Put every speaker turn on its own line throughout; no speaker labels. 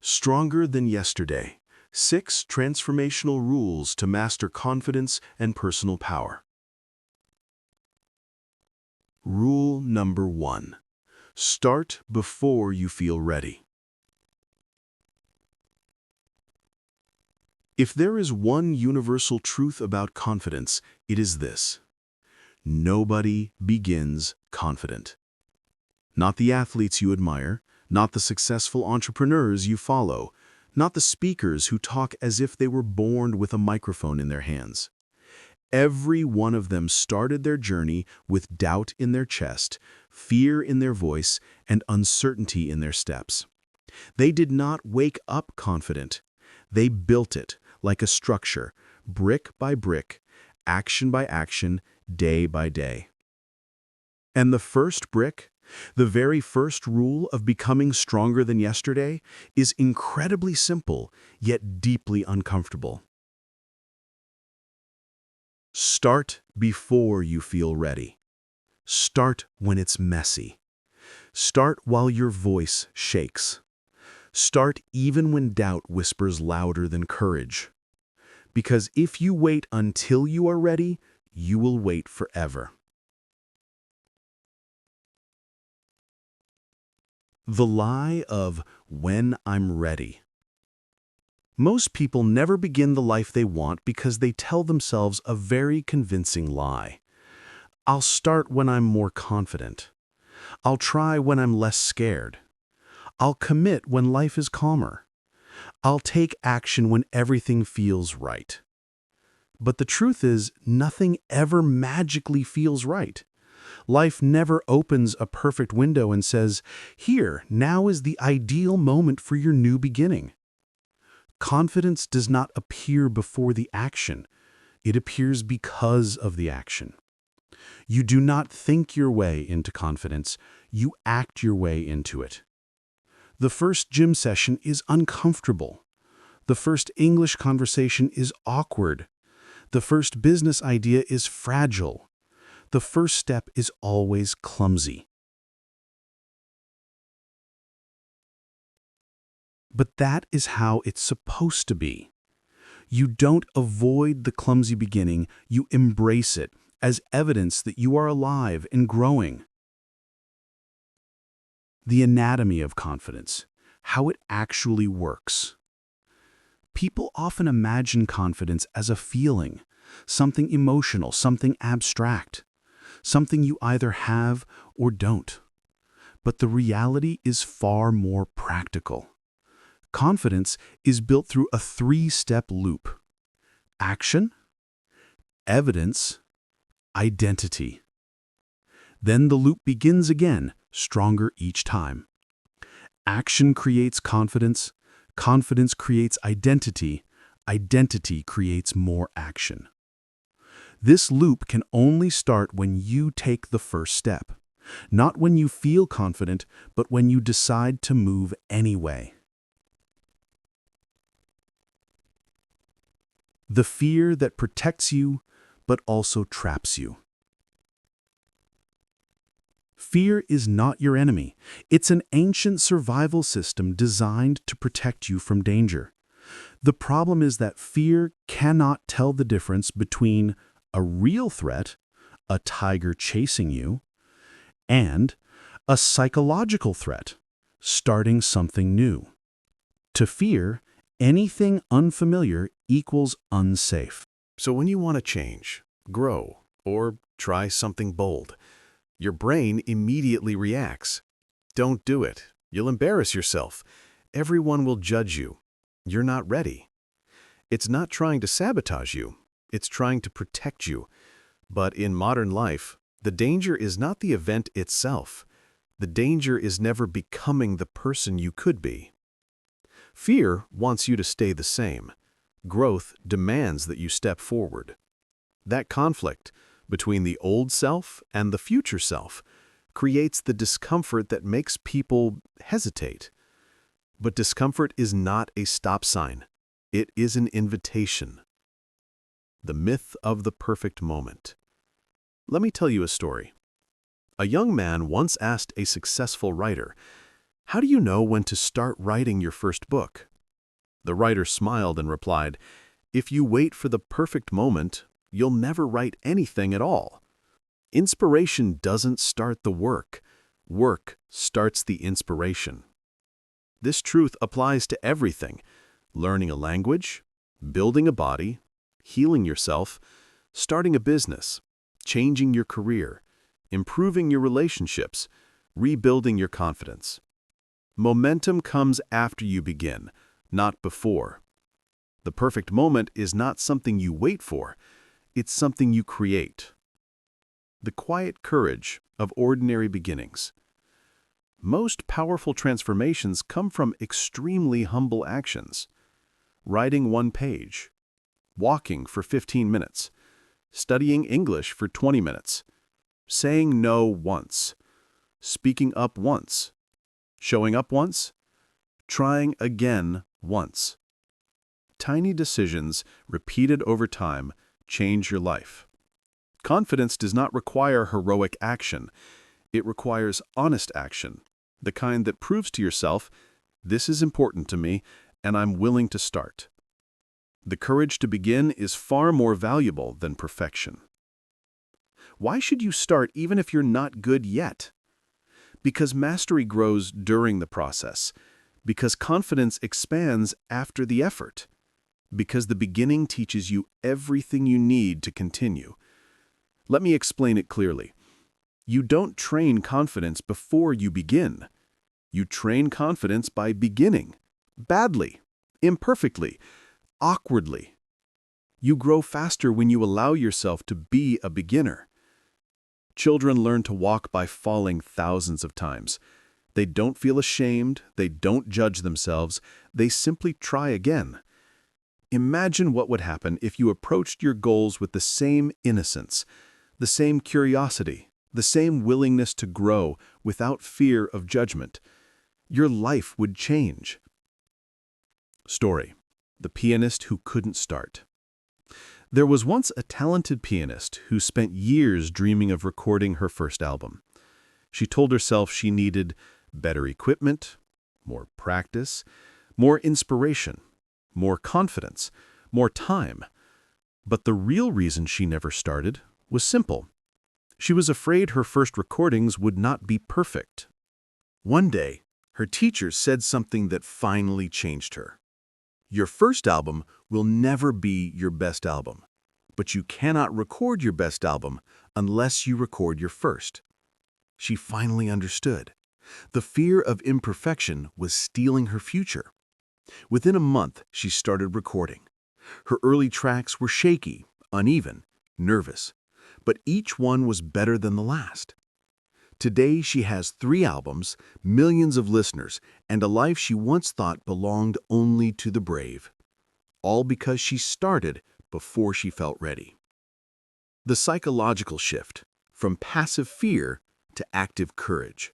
Stronger than yesterday. 6 transformational rules to master confidence and personal power. Rule number 1. Start before you feel ready. If there is one universal truth about confidence, it is this: nobody begins confident. Not the athletes you admire, not the successful entrepreneurs you follow, not the speakers who talk as if they were born with a microphone in their hands. Every one of them started their journey with doubt in their chest, fear in their voice, and uncertainty in their steps. They did not wake up confident. They built it like a structure, brick by brick, action by action, day by day. And the first brick, the very first rule of becoming stronger than yesterday, is incredibly simple, yet deeply uncomfortable. Start before you feel ready. Start when it's messy. Start while your voice shakes. Start even when doubt whispers louder than courage. Because if you wait until you are ready, you will wait forever. The lie of when I'm ready. Most people never begin the life they want because they tell themselves a very convincing lie. I'll start when I'm more confident. I'll try when I'm less scared. I'll commit when life is calmer. I'll take action when everything feels right. But the truth is, nothing ever magically feels right. Life never opens a perfect window and says, "Here, now is the ideal moment for your new beginning." Confidence does not appear before the action. It appears because of the action. You do not think your way into confidence. You act your way into it. The first gym session is uncomfortable. The first English conversation is awkward. The first business idea is fragile. The first step is always clumsy. But that is how it's supposed to be. You don't avoid the clumsy beginning, you embrace it as evidence that you are alive and growing. The anatomy of confidence, how it actually works. People often imagine confidence as a feeling, something emotional, something abstract, something you either have or don't. But the reality is far more practical. Confidence is built through a 3-step loop: action, evidence, identity. Then the loop begins again, stronger each time. Action creates confidence, confidence creates identity, identity creates more action. This loop can only start when you take the first step, not when you feel confident, but when you decide to move anyway. The fear that protects you, but also traps you. Fear is not your enemy. It's an ancient survival system designed to protect you from danger. The problem is that fear cannot tell the difference between a real threat, a tiger chasing you, and a psychological threat, starting something new. To fear, anything unfamiliar equals unsafe.
So when you want to change, grow, or try something bold, your brain immediately reacts. Don't do it. You'll embarrass yourself. Everyone will judge you. You're not ready. It's not trying to sabotage you. It's trying to protect you. But in modern life, the danger is not the event itself. The danger is never becoming the person you could be. Fear wants you to stay the same. Growth demands that you step forward. That conflict between the old self and the future self creates the discomfort that makes people hesitate. But discomfort is not a stop sign. It is an invitation. The myth of the perfect moment. Let me tell you a story. A young man once asked a successful writer, How do you know when to start writing your first book? The writer smiled and replied, if you wait for the perfect moment, you'll never write anything at all. Inspiration doesn't start the work. Work starts the inspiration. This truth applies to everything: learning a language, building a body, healing yourself, starting a business, changing your career, improving your relationships, rebuilding your confidence. Momentum comes after you begin, not before. The perfect moment is not something you wait for, it's something you create. The quiet courage of ordinary beginnings. Most powerful transformations come from extremely humble actions. Writing one page, walking for 15 minutes, studying English for 20 minutes, saying no once, speaking up once, showing up once, trying again once. Tiny decisions repeated over time change your life. Confidence does not require heroic action. It requires honest action, the kind that proves to yourself, this is important to me, and I'm willing to start. The courage to begin is far more valuable than perfection. Why should you start even if you're not good yet? Because mastery grows during the process. Because confidence expands after the effort. Because the beginning teaches you everything you need to continue. Let me explain it clearly. You don't train confidence before you begin. You train confidence by beginning. Badly, imperfectly, awkwardly. You grow faster when you allow yourself to be a beginner. Children learn to walk by falling thousands of times. They don't feel ashamed, they don't judge themselves, they simply try again. Imagine what would happen if you approached your goals with the same innocence, the same curiosity, the same willingness to grow without fear of judgment. Your life would change. Story: the pianist who couldn't start. There was once a talented pianist who spent years dreaming of recording her first album. She told herself she needed better equipment, more practice, more inspiration, more confidence, more time. But the real reason she never started was simple. She was afraid her first recordings would not be perfect. One day, her teacher said something that finally changed her. Your first album will never be your best album, but you cannot record your best album unless you record your first. She finally understood. The fear of imperfection was stealing her future. Within a month, she started recording. Her early tracks were shaky, uneven, nervous, but each one was better than the last. Today, she has 3 albums, millions of listeners, and a life she once thought belonged only to the brave. All because she started before she felt ready. The psychological shift from passive fear to active courage.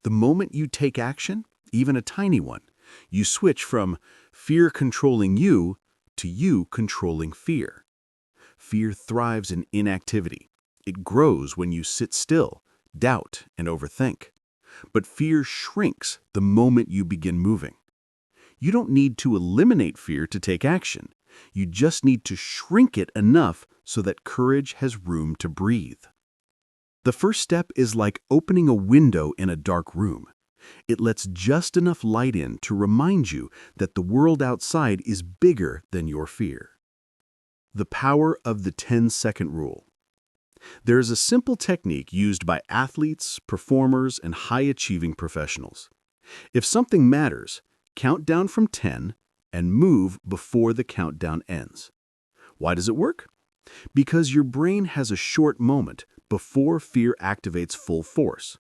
The moment you take action, even a tiny one, you switch from fear controlling you to you controlling fear. Fear thrives in inactivity. It grows when you sit still, doubt, and overthink. But fear shrinks the moment you begin moving. You don't need to eliminate fear to take action. You just need to shrink it enough so that courage has room to breathe. The first step is like opening a window in a dark room. It lets just enough light in to remind you that the world outside is bigger than your fear. The power of the 10-second rule. There is a simple technique used by athletes, performers, and high-achieving professionals. If something matters, count down from 10 and move before the countdown ends. Why does it work? Because your brain has a short moment before fear activates full force.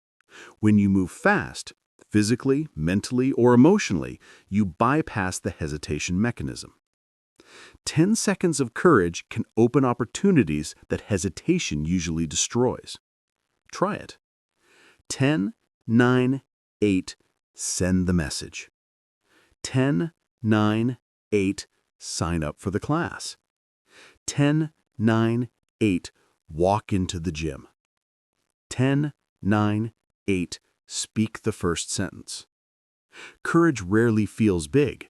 When you move fast, physically, mentally, or emotionally, you bypass the hesitation mechanism. 10 seconds of courage can open opportunities that hesitation usually destroys. Try it. 10, 9, 8, send the message. 10, 9, 8, sign up for the class. 10, 9, 8, walk into the gym. 10, 9, 8, speak the first sentence.
Courage rarely feels big.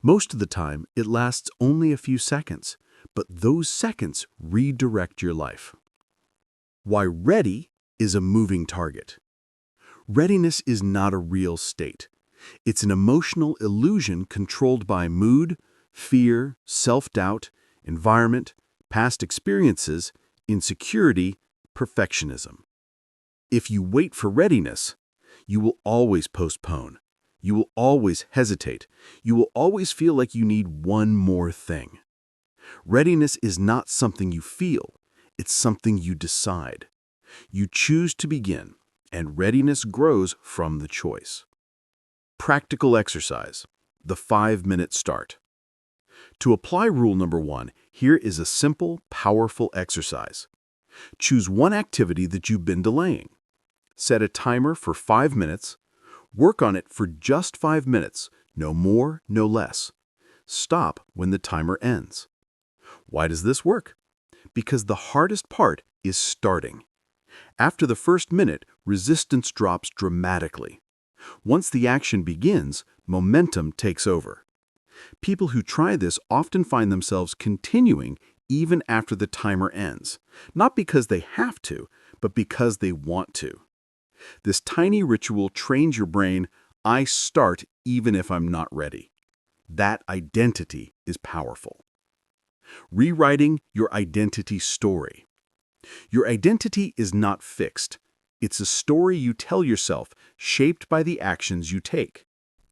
Most of the time, it lasts only a few seconds, but those seconds redirect your life. Why ready is a moving target. Readiness is not a real state. It's an emotional illusion controlled by mood, fear, self-doubt, environment, past experiences, insecurity, perfectionism. If you wait for readiness, you will always postpone. You will always hesitate. You will always feel like you need one more thing. Readiness is not something you feel. It's something you decide. You choose to begin, and readiness grows from the choice. Practical exercise, the 5-minute start. To apply rule number 1, here is a simple, powerful exercise. Choose one activity that you've been delaying. Set a timer for 5 minutes. Work on it for just 5 minutes, no more, no less. Stop when the timer ends. Why does this work? Because the hardest part is starting. After the first minute, resistance drops dramatically. Once the action begins, momentum takes over. People who try this often find themselves continuing even after the timer ends, not because they have to, but because they want to. This tiny ritual trains your brain, I start even if I'm not ready. That identity is powerful. Rewriting your identity story. Your identity is not fixed. It's a story you tell yourself, shaped by the actions you take.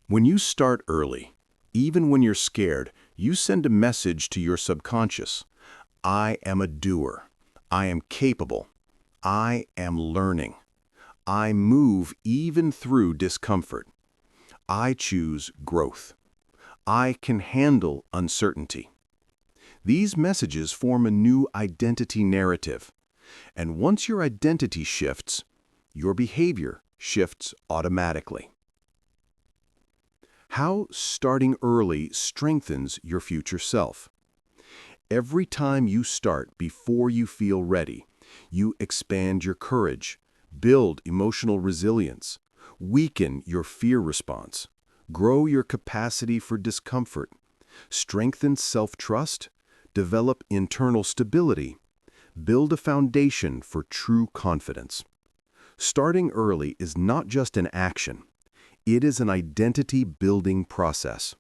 When you start early, even when you're scared, you send a message to your subconscious. I am a doer. I am capable. I am learning. I move even through discomfort. I choose growth. I can handle uncertainty. These messages form a new identity narrative. And once your identity shifts, your behavior shifts automatically. How starting early strengthens your future self. Every time you start before you feel ready, you expand your courage, build emotional resilience, weaken your fear response, grow your capacity for discomfort, strengthen self-trust, develop internal stability, build a foundation for true confidence. Starting early is not just an action. It is an identity-building process.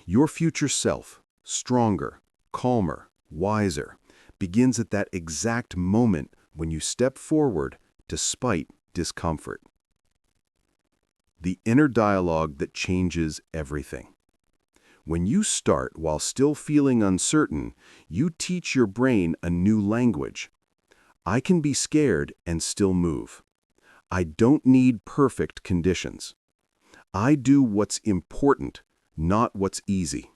Your future self, stronger, calmer, wiser, begins at that exact moment when you step forward despite discomfort. The inner dialogue that changes everything. When you start while still feeling uncertain, you teach your brain a new language. I can be scared and still move. I don't need perfect conditions. I do what's important, not what's easy.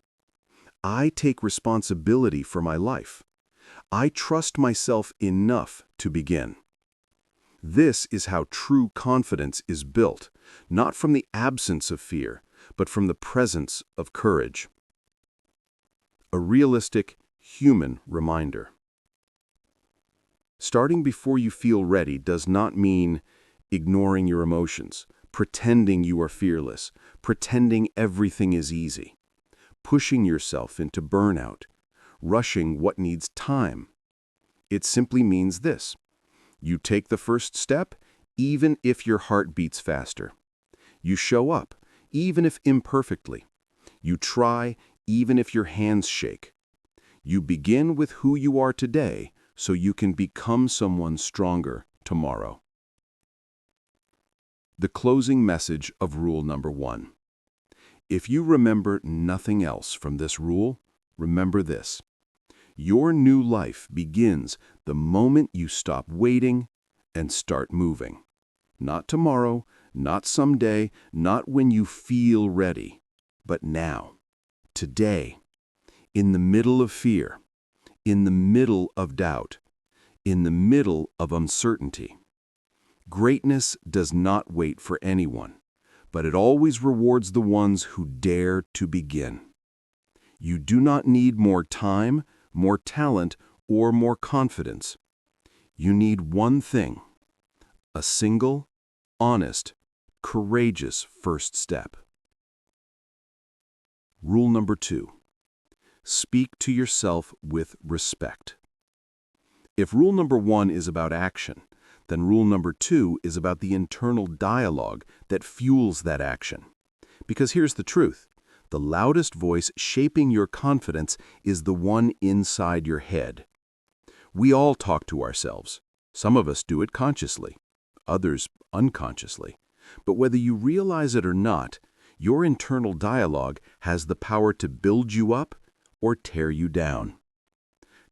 I take responsibility for my life. I trust myself enough to begin. This is how true confidence is built, not from the absence of fear, but from the presence of courage. A realistic, human reminder. Starting before you feel ready does not mean ignoring your emotions, pretending you are fearless, pretending everything is easy, pushing yourself into burnout, rushing what needs time. It simply means this. You take the first step, even if your heart beats faster. You show up, even if imperfectly. You try, even if your hands shake. You begin with who you are today, so you can become someone stronger tomorrow. The closing message of rule number 1. If you remember nothing else from this rule, remember this. Your new life begins the moment you stop waiting and start moving. Not tomorrow, not someday, not when you feel ready, but now, today, in the middle of fear, in the middle of doubt, in the middle of uncertainty. Greatness does not wait for anyone, but it always rewards the ones who dare to begin. You do not need more time, more talent, or more confidence. You need one thing, a single, honest, courageous first step. Rule number 2. Speak to yourself with respect. If rule number 1 is about action, then rule number 2 is about the internal dialogue that fuels that action. Because here's the truth. The loudest voice shaping your confidence is the one inside your head. We all talk to ourselves. Some of us do it consciously, others unconsciously. But whether you realize it or not, your internal dialogue has the power to build you up or tear you down.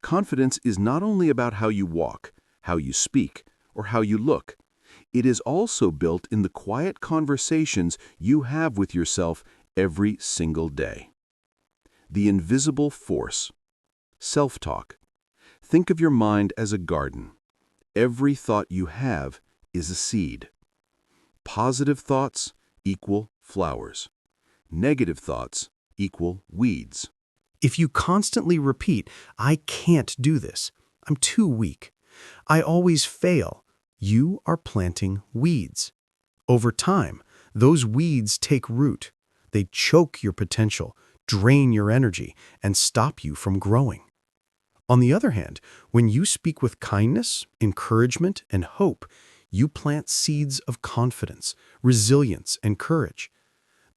Confidence is not only about how you walk, how you speak, or how you look. It is also built in the quiet conversations you have with yourself every single day. The invisible force. Self-talk. Think of your mind as a garden. Every thought you have is a seed. Positive thoughts equal flowers. Negative thoughts equal weeds.
If you constantly repeat, "I can't do this," "I'm too weak," "I always fail," you are planting weeds. Over time, those weeds take root. They choke your potential, drain your energy, and stop you from growing. On the other hand, when you speak with kindness, encouragement, and hope, you plant seeds of confidence, resilience, and courage.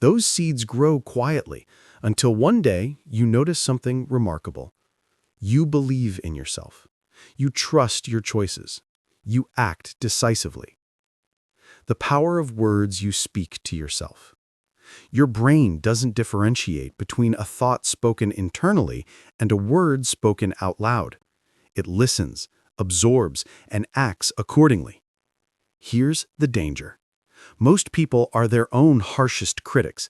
Those seeds grow quietly until one day you notice something remarkable. You believe in yourself. You trust your choices. You act decisively. The power of words you speak to yourself. Your brain doesn't differentiate between a thought spoken internally and a word spoken out loud. It listens, absorbs, and acts accordingly. Here's the danger. Most people are their own harshest critics.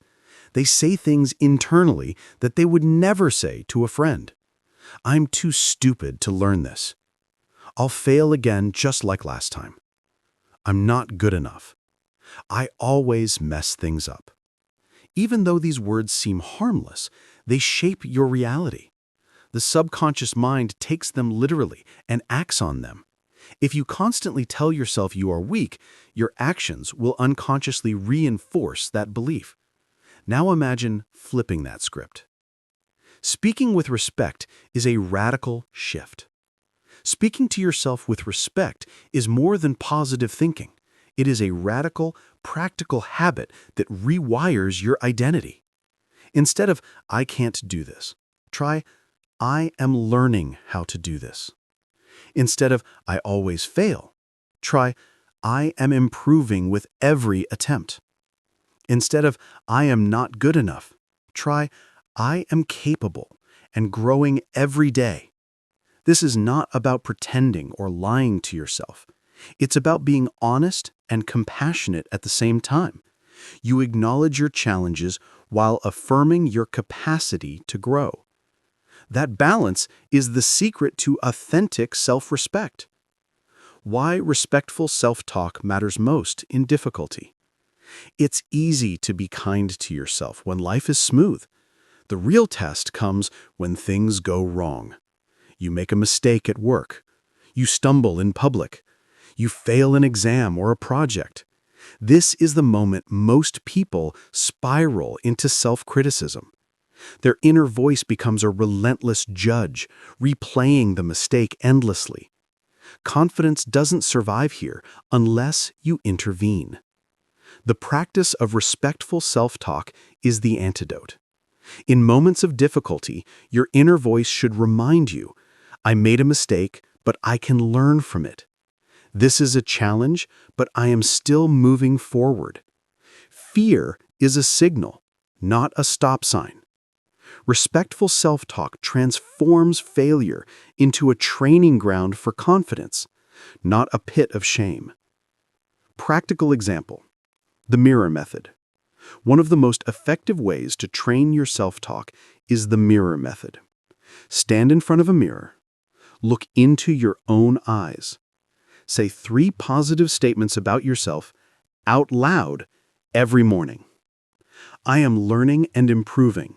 They say things internally that they would never say to a friend. "I'm too stupid to learn this." "I'll fail again just like last time." "I'm not good enough." "I always mess things up." Even though these words seem harmless, they shape your reality. The subconscious mind takes them literally and acts on them. If you constantly tell yourself you are weak, your actions will unconsciously reinforce that belief. Now imagine flipping that script. Speaking with respect is a radical shift. Speaking to yourself with respect is more than positive thinking. It is a radical, practical habit that rewires your identity. Instead of "I can't do this," try "I am learning how to do this." Instead of "I always fail," try "I am improving with every attempt." Instead of "I am not good enough," try "I am capable and growing every day." This is not about pretending or lying to yourself. It's about being honest and compassionate at the same time. You acknowledge your challenges while affirming your capacity to grow. That balance is the secret to authentic self-respect. Why respectful self-talk matters most in difficulty. It's easy to be kind to yourself when life is smooth. The real test comes when things go wrong. You make a mistake at work. You stumble in public. You fail an exam or a project. This is the moment most people spiral into self-criticism. Their inner voice becomes a relentless judge, replaying the mistake endlessly. Confidence doesn't survive here unless you intervene. The practice of respectful self-talk is the antidote. In moments of difficulty, your inner voice should remind you, "I made a mistake, but I can learn from it. This is a challenge, but I am still moving forward." Fear is a signal, not a stop sign. Respectful self-talk transforms failure into a training ground for confidence, not a pit of shame. Practical example: the mirror method. One of the most effective ways to train your self-talk is the mirror method. Stand in front of a mirror. Look into your own eyes. Say 3 positive statements about yourself out loud every morning. "I am learning and improving."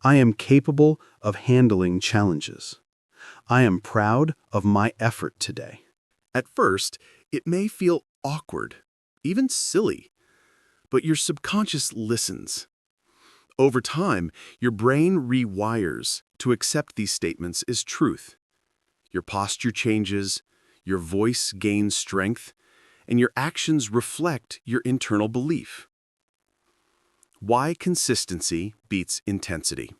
"I am capable of handling challenges." "I am proud of my effort today." At first, it may feel awkward, even silly, but your subconscious listens. Over time, your brain rewires to accept these statements as truth. Your posture changes, your voice gains strength, and your actions reflect your internal belief. Why consistency beats intensity?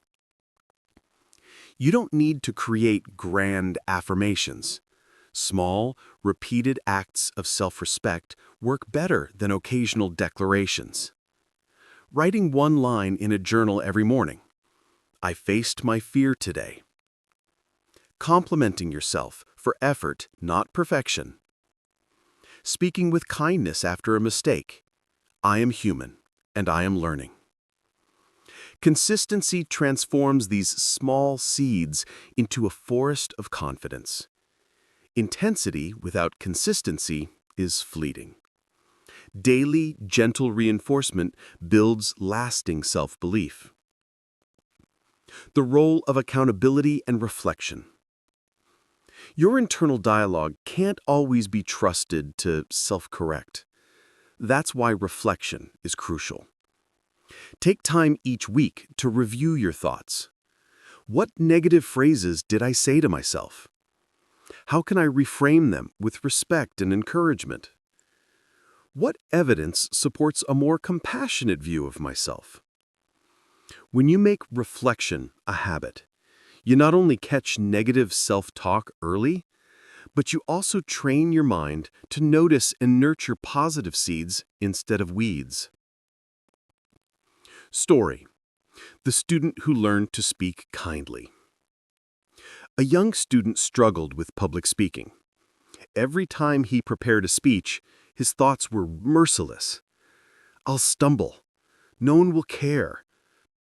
You don't need to create grand affirmations. Small, repeated acts of self-respect work better than occasional declarations. Writing one line in a journal every morning. I faced my fear today. Complimenting yourself for effort, not perfection. Speaking with kindness after a mistake. I am human, and I am learning. Consistency transforms these small seeds into a forest of confidence. Intensity without consistency is fleeting. Daily, gentle reinforcement builds lasting self-belief. The role of accountability and reflection. Your internal dialogue can't always be trusted to self-correct. That's why reflection is crucial. Take time each week to review your thoughts. What negative phrases did I say to myself? How can I reframe them with respect and encouragement? What evidence supports a more compassionate view of myself? When you make reflection a habit, you not only catch negative self-talk early, but you also train your mind to notice and nurture positive seeds instead of weeds. Story: the student who learned to speak kindly. A young student struggled with public speaking. Every time he prepared a speech, his thoughts were merciless. I'll stumble. No one will care.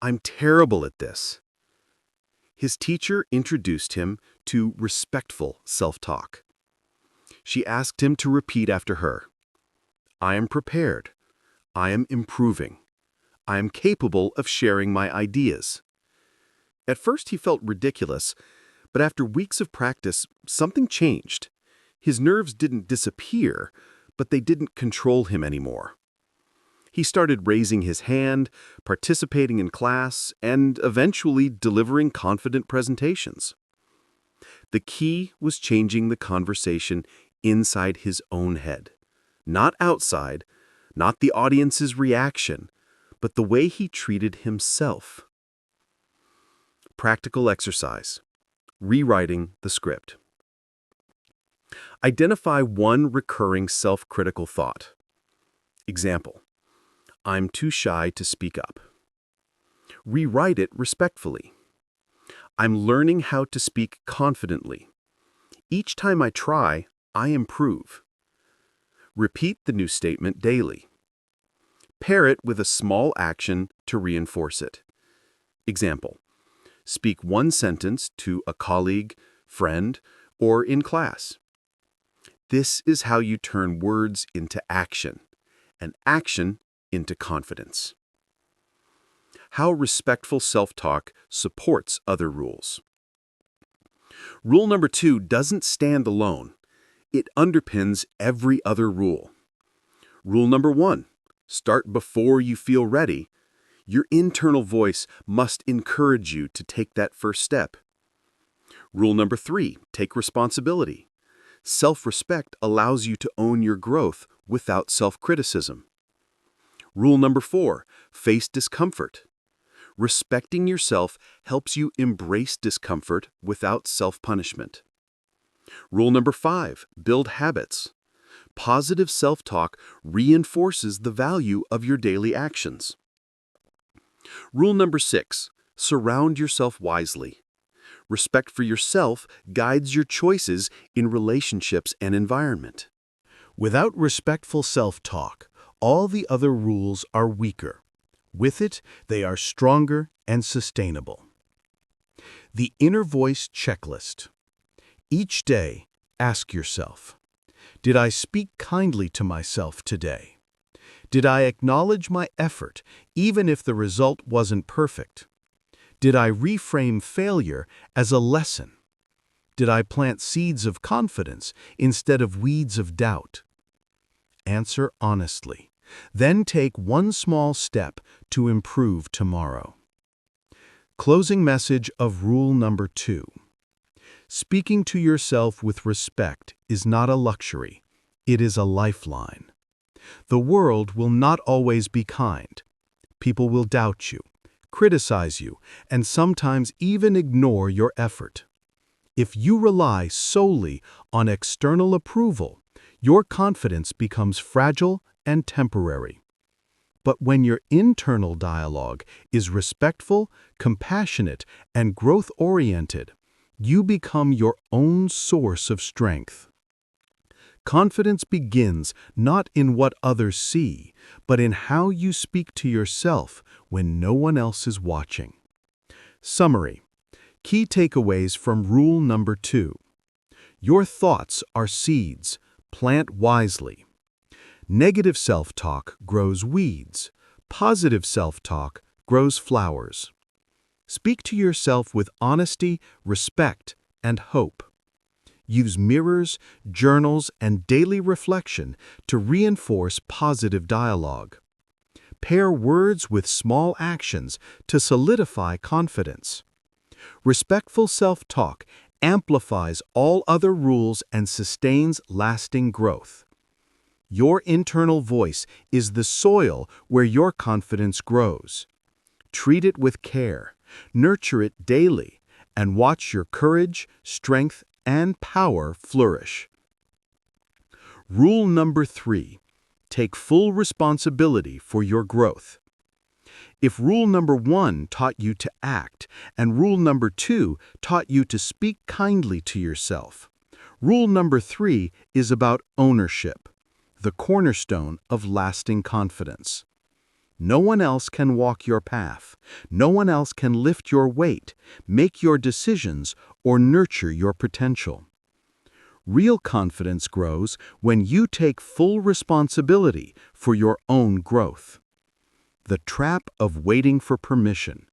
I'm terrible at this. His teacher introduced him to respectful self-talk. She asked him to repeat after her. I am prepared. I am improving. I am capable of sharing my ideas. At first he felt ridiculous, but after weeks of practice, something changed. His nerves didn't disappear, but they didn't control him anymore. He started raising his hand, participating in class, and eventually delivering confident presentations. The key was changing the conversation inside his own head. Not outside, not the audience's reaction, but the way he treated himself. Practical exercise: rewriting the script. Identify one recurring self-critical thought. Example: I'm too shy to speak up. Rewrite it respectfully. I'm learning how to speak confidently. Each time I try, I improve. Repeat the new statement daily. Pair it with a small action to reinforce it. Example: speak one sentence to a colleague, friend, or in class. This is how you turn words into action, and action into confidence. How respectful self-talk supports other rules. Rule number 2 doesn't stand alone. It underpins every other rule. Rule number 1: start before you feel ready. Your internal voice must encourage you to take that first step. Rule number 3: take responsibility. Self-respect allows you to own your growth without self-criticism. Rule number 4: face discomfort. Respecting yourself helps you embrace discomfort without self-punishment. Rule number 5: build habits. Positive self-talk reinforces the value of your daily actions. Rule number 6: surround yourself wisely. Respect for yourself guides your choices in relationships and environment. Without respectful self-talk, all the other rules are weaker. With it, they are stronger and sustainable. The inner voice checklist. Each day, ask yourself, did I speak kindly to myself today? Did I acknowledge my effort, even if the result wasn't perfect? Did I reframe failure as a lesson? Did I plant seeds of confidence instead of weeds of doubt? Answer honestly.
Then take one small step to improve tomorrow. Closing message of rule number 2. Speaking to yourself with respect is not a luxury. It is a lifeline. The world will not always be kind. People will doubt you, criticize you, and sometimes even ignore your effort. If you rely solely on external approval, your confidence becomes fragile and temporary. But when your internal dialogue is respectful, compassionate, and growth-oriented, you become your own source of strength. Confidence begins not in what others see, but in how you speak to yourself when no one else is watching. Summary. Key takeaways from rule number 2. Your thoughts are seeds. Plant wisely. Negative self-talk grows weeds. Positive self-talk grows flowers. Speak to yourself with honesty, respect, and hope. Use mirrors, journals, and daily reflection to reinforce positive dialogue. Pair words with small actions to solidify confidence. Respectful self-talk amplifies all other rules and sustains lasting growth. Your internal voice is the soil where your confidence grows. Treat it with care, nurture it daily, and watch your courage, strength, and power flourish. Rule number 3. Take full responsibility for your growth. If rule number 1 taught you to act, and rule number 2 taught you to speak kindly to yourself, rule number 3 is about ownership, the cornerstone of lasting confidence. No one else can walk your path. No one else can lift your weight, make your decisions, or nurture your potential. Real confidence grows when you take full responsibility for your own growth. The trap of waiting for permission.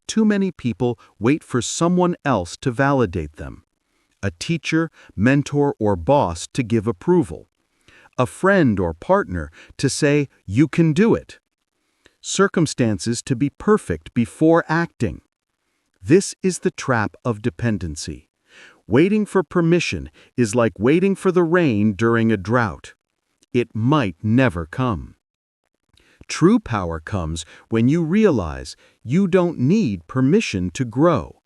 Too many people wait for someone else to validate them. A teacher, mentor, or boss to give approval. A friend or partner to say, "You can do it." Circumstances to be perfect before acting. This is the trap of dependency. Waiting for permission is like waiting for the rain during a drought. It might never come. True power comes when you realize you don't need permission to grow.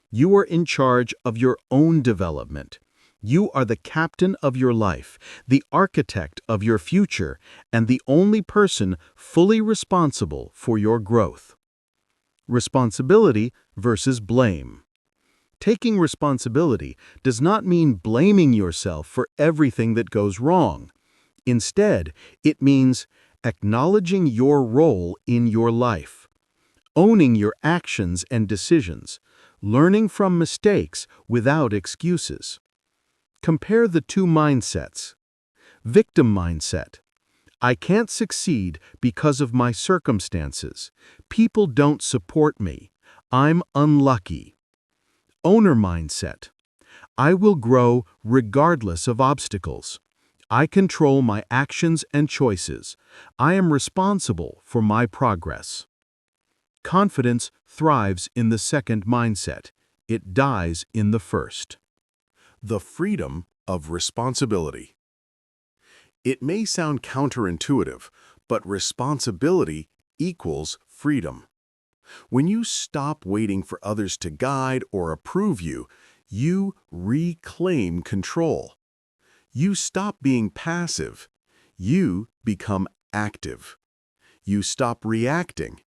You are in charge of your own development. You are the captain of your life, the architect of your future, and the only person fully responsible for your growth. Responsibility versus blame. Taking responsibility does not mean blaming yourself for everything that goes wrong. Instead, it means acknowledging your role in your life, owning your actions and decisions, learning from mistakes without excuses. Compare the two mindsets. Victim mindset. I can't succeed because of my circumstances. People don't support me. I'm unlucky. Owner mindset. I will grow regardless of obstacles. I control my actions and choices. I am responsible for my progress. Confidence thrives in the second mindset. It dies in the first.
The freedom of responsibility. It may sound counterintuitive, but responsibility equals freedom. When you stop waiting for others to guide or approve you, you reclaim control. You stop being passive. You become active. You stop reacting.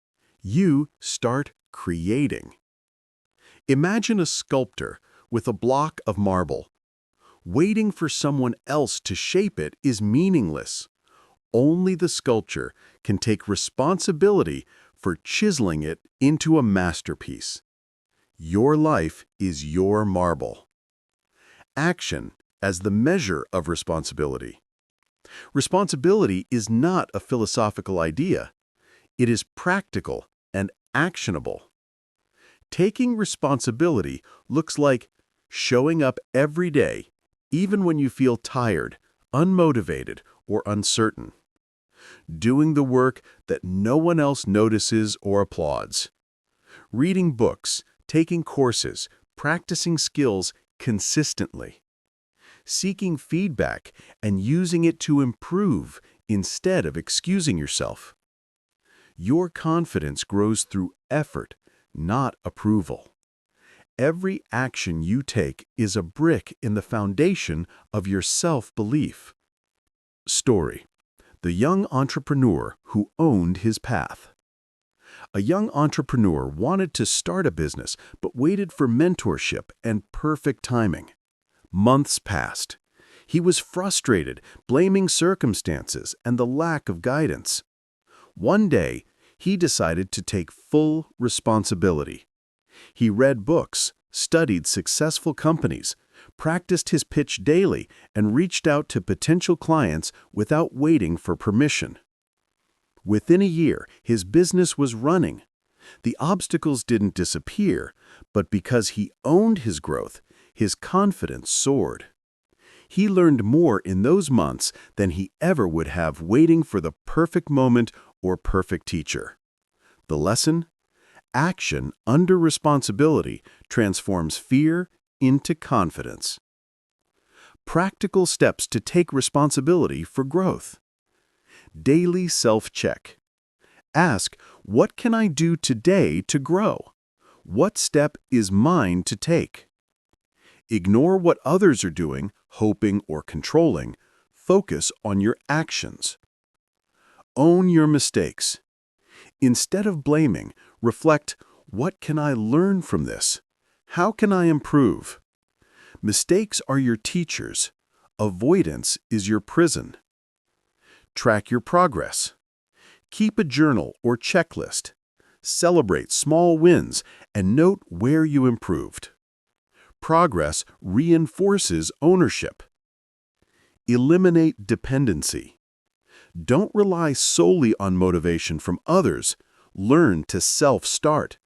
You start creating. Imagine a sculptor with a block of marble. Waiting for someone else to shape it is meaningless. Only the sculptor can take responsibility for chiseling it into a masterpiece. Your life is your marble. Action as the measure of responsibility. Responsibility is not a philosophical idea. It is practical and actionable. Taking responsibility looks like showing up every day, even when you feel tired, unmotivated, or uncertain. Doing the work that no one else notices or applauds. Reading books, taking courses, practicing skills consistently. Seeking feedback and using it to improve instead of excusing yourself. Your confidence grows through effort, not approval. Every action you take is a brick in the foundation of your self-belief. Story: the young entrepreneur who owned his path. A young entrepreneur wanted to start a business but waited for mentorship and perfect timing. Months passed. He was frustrated, blaming circumstances and the lack of guidance. One day, he decided to take full responsibility. He read books, studied successful companies, practiced his pitch daily, and reached out to potential clients without waiting for permission. Within a year, his business was running. The obstacles didn't disappear, but because he owned his growth, his confidence soared. He learned more in those months than he ever would have waiting for the perfect moment or perfect teacher. The lesson? Action under responsibility transforms fear into confidence. Practical steps to take responsibility for growth. Daily self-check. Ask, what can I do today to grow? What step is mine to take? Ignore what others are doing, hoping or controlling. Focus on your actions. Own your mistakes. Instead of blaming, reflect, what can I learn from this? How can I improve? Mistakes are your teachers. Avoidance is your prison. Track your progress. Keep a journal or checklist. Celebrate small wins and note where you improved. Progress reinforces ownership. Eliminate dependency. Don't rely solely on motivation from others. Learn to self-start.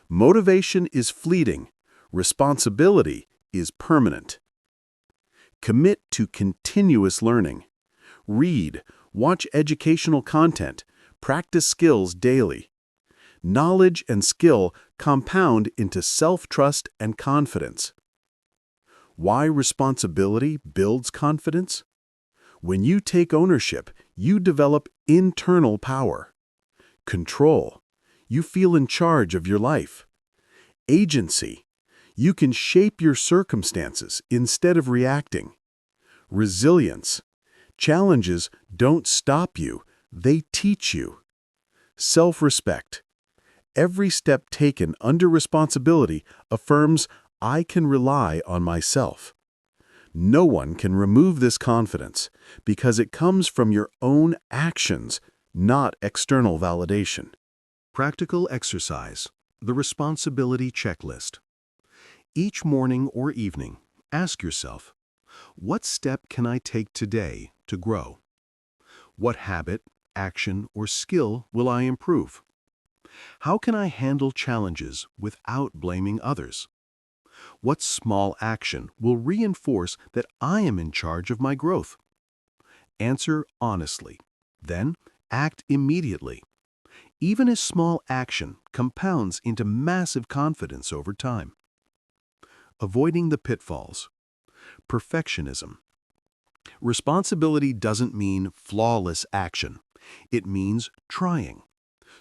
Motivation is fleeting. Responsibility is permanent. Commit to continuous learning. Read, watch educational content, practice skills daily. Knowledge and skill compound into self-trust and confidence. Why responsibility builds confidence? When you take ownership, you develop internal power. Control. You feel in charge of your life. Agency. You can shape your circumstances instead of reacting. Resilience. Challenges don't stop you, they teach you. Self-respect. Every step taken under responsibility affirms, I can rely on myself. No one can remove this confidence because it comes from your own actions, not external validation. Practical exercise, the responsibility checklist. Each morning or evening, ask yourself, what step can I take today to grow? What habit, action, or skill will I improve? How can I handle challenges without blaming others? What small action will reinforce that I am in charge of my growth? Answer honestly. Then, act immediately. Even a small action compounds into massive confidence over time. Avoiding the pitfalls. Perfectionism. Responsibility doesn't mean flawless action. It means trying.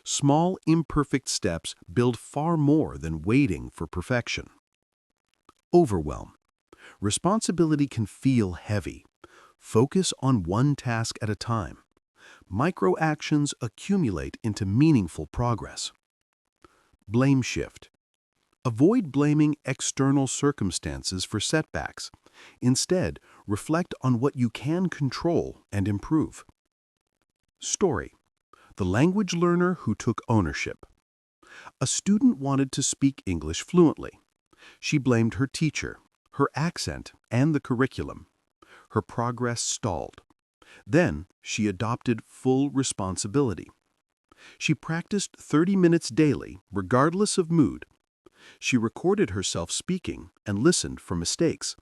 Small, imperfect steps build far more than waiting for perfection. Overwhelm. Responsibility can feel heavy. Focus on one task at a time. Micro actions accumulate into meaningful progress. Blame shift. Avoid blaming external circumstances for setbacks. Instead, reflect on what you can control and improve. Story: the language learner who took ownership. A student wanted to speak English fluently. She blamed her teacher, her accent, and the curriculum. Her progress stalled. Then she adopted full responsibility. She practiced 30 minutes daily, regardless of mood. She recorded herself speaking and listened for mistakes.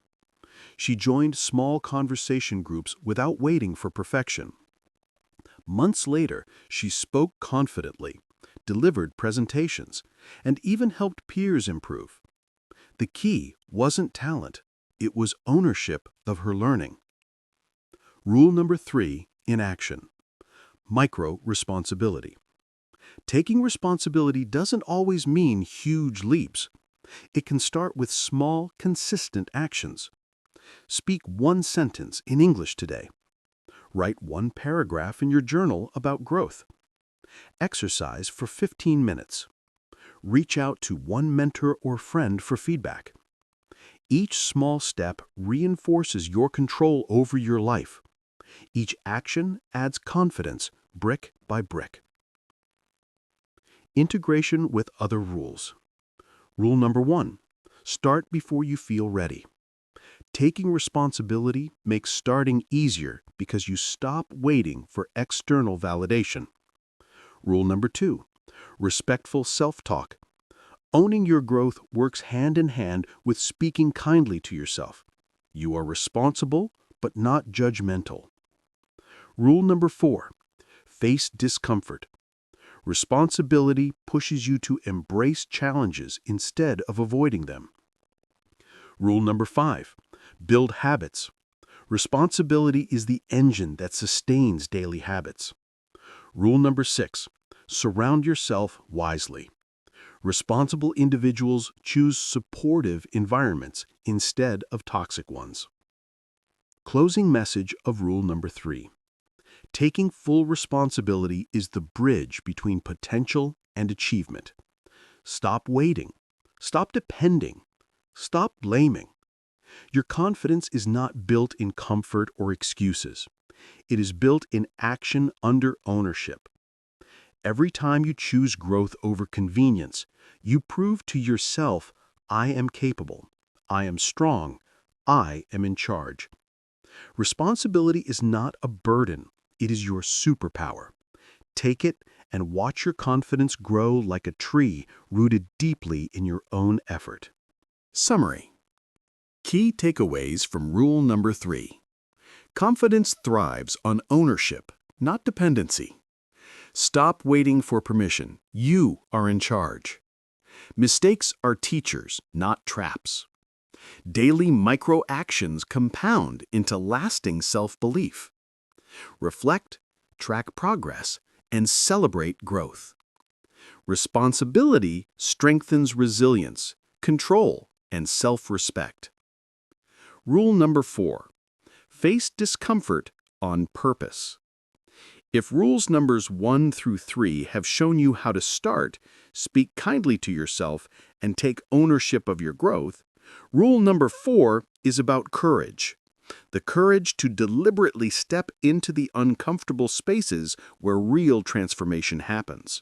She joined small conversation groups without waiting for perfection. Months later, she spoke confidently, delivered presentations, and even helped peers improve. The key wasn't talent, it was ownership of her learning. Rule number 3 in action: micro-responsibility. Taking responsibility doesn't always mean huge leaps. It can start with small, consistent actions. Speak one sentence in English today. Write one paragraph in your journal about growth. Exercise for 15 minutes. Reach out to one mentor or friend for feedback. Each small step reinforces your control over your life. Each action adds confidence, brick by brick. Integration with other rules. Rule number 1: start before you feel ready. Taking responsibility makes starting easier because you stop waiting for external validation. Rule number 2: respectful self-talk. Owning your growth works hand in hand with speaking kindly to yourself. You are responsible, but not judgmental. Rule number 4: face discomfort. Responsibility pushes you to embrace challenges instead of avoiding them. Rule number 5: build habits. Responsibility is the engine that sustains daily habits. Rule number 6: surround yourself wisely. Responsible individuals choose supportive environments instead of toxic ones. Closing message of rule number 3: taking full responsibility is the bridge between potential and achievement. Stop waiting. Stop depending. Stop blaming. Your confidence is not built in comfort or excuses. It is built in action under ownership. Every time you choose growth over convenience, you prove to yourself, I am capable, I am strong, I am in charge. Responsibility is not a burden, it is your superpower. Take it and watch your confidence grow like a tree rooted deeply in your own effort. Summary. Key takeaways from rule number 3. Confidence thrives on ownership, not dependency. Stop waiting for permission. You are in charge. Mistakes are teachers, not traps. Daily micro-actions compound into lasting self-belief. Reflect, track progress, and celebrate growth. Responsibility strengthens resilience, control, and self-respect. Rule number 4. Face discomfort on purpose. If rules numbers 1 through 3 have shown you how to start, speak kindly to yourself, and take ownership of your growth, rule number 4 is about courage. The courage to deliberately step into the uncomfortable spaces where real transformation happens.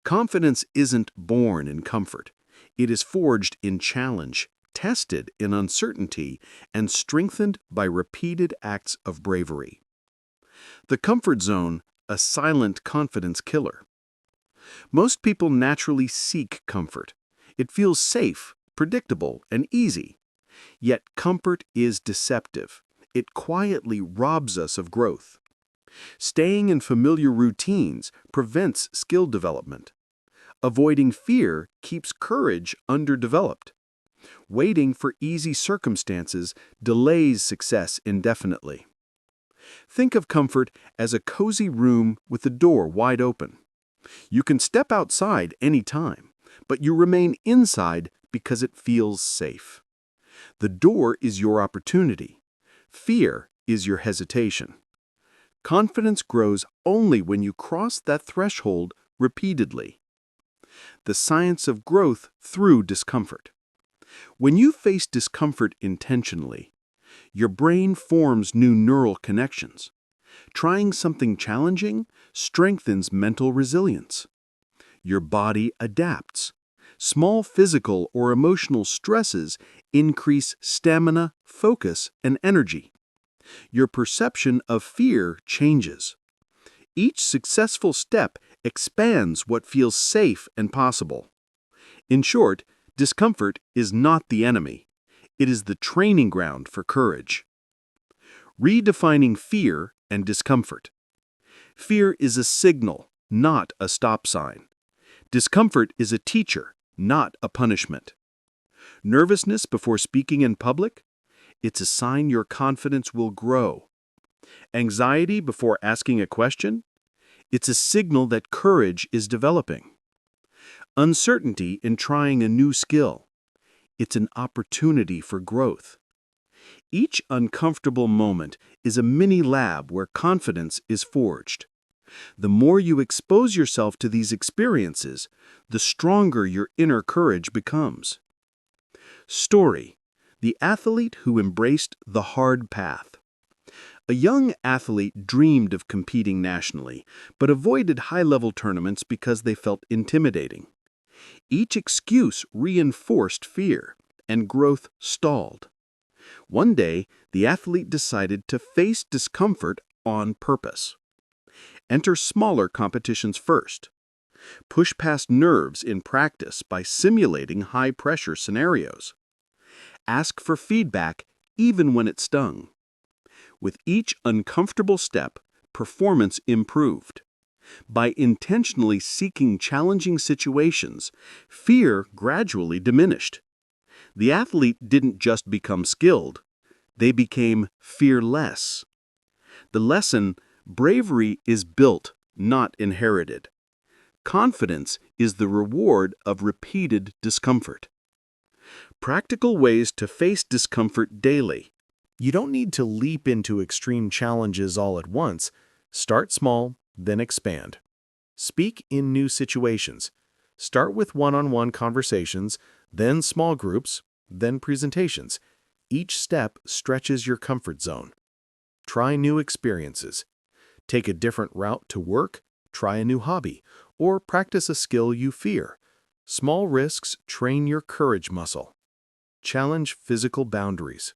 Confidence isn't born in comfort. It is forged in challenge, tested in uncertainty, and strengthened by repeated acts of bravery. The comfort zone, a silent confidence killer. Most people naturally seek comfort. It feels safe, predictable, and easy. Yet comfort is deceptive. It quietly robs us of growth. Staying in familiar routines prevents skill development. Avoiding fear keeps courage underdeveloped. Waiting for easy circumstances delays success indefinitely. Think of comfort as a cozy room with the door wide open. You can step outside anytime, but you remain inside because it feels safe. The door is your opportunity. Fear is your hesitation. Confidence grows only when you cross that threshold repeatedly. The science of growth through discomfort. When you face discomfort intentionally, your brain forms new neural connections. Trying something challenging strengthens mental resilience. Your body adapts. Small physical or emotional stresses increase stamina, focus, and energy. Your perception of fear changes. Each successful step expands what feels safe and possible. In short, discomfort is not the enemy. It is the training ground for courage. Redefining fear and discomfort.
Fear is a signal, not a stop sign. Discomfort is a teacher, not a punishment. Nervousness before speaking in public? It's a sign your confidence will grow. Anxiety before asking a question? It's a signal that courage is developing. Uncertainty in trying a new skill? It's an opportunity for growth. Each uncomfortable moment is a mini lab where confidence is forged. The more you expose yourself to these experiences, the stronger your inner courage becomes. Story: the athlete who embraced the hard path. A young athlete dreamed of competing nationally, but avoided high-level tournaments because they felt intimidating. Each excuse reinforced fear, and growth stalled. One day, the athlete decided to face discomfort on purpose. Enter smaller competitions first. Push past nerves in practice by simulating high-pressure scenarios. Ask for feedback even when it stung. With each uncomfortable step, performance improved. By intentionally seeking challenging situations, fear gradually diminished. The athlete didn't just become skilled, they became fearless. The lesson: bravery is built, not inherited. Confidence is the reward of repeated discomfort. Practical ways to face discomfort daily.
You don't need to leap into extreme challenges all at once. Start small, then expand. Speak in new situations. Start with one-on-one conversations, then small groups, then presentations. Each step stretches your comfort zone. Try new experiences. Take a different route to work, try a new hobby, or practice a skill you fear. Small risks train your courage muscle. Challenge physical boundaries.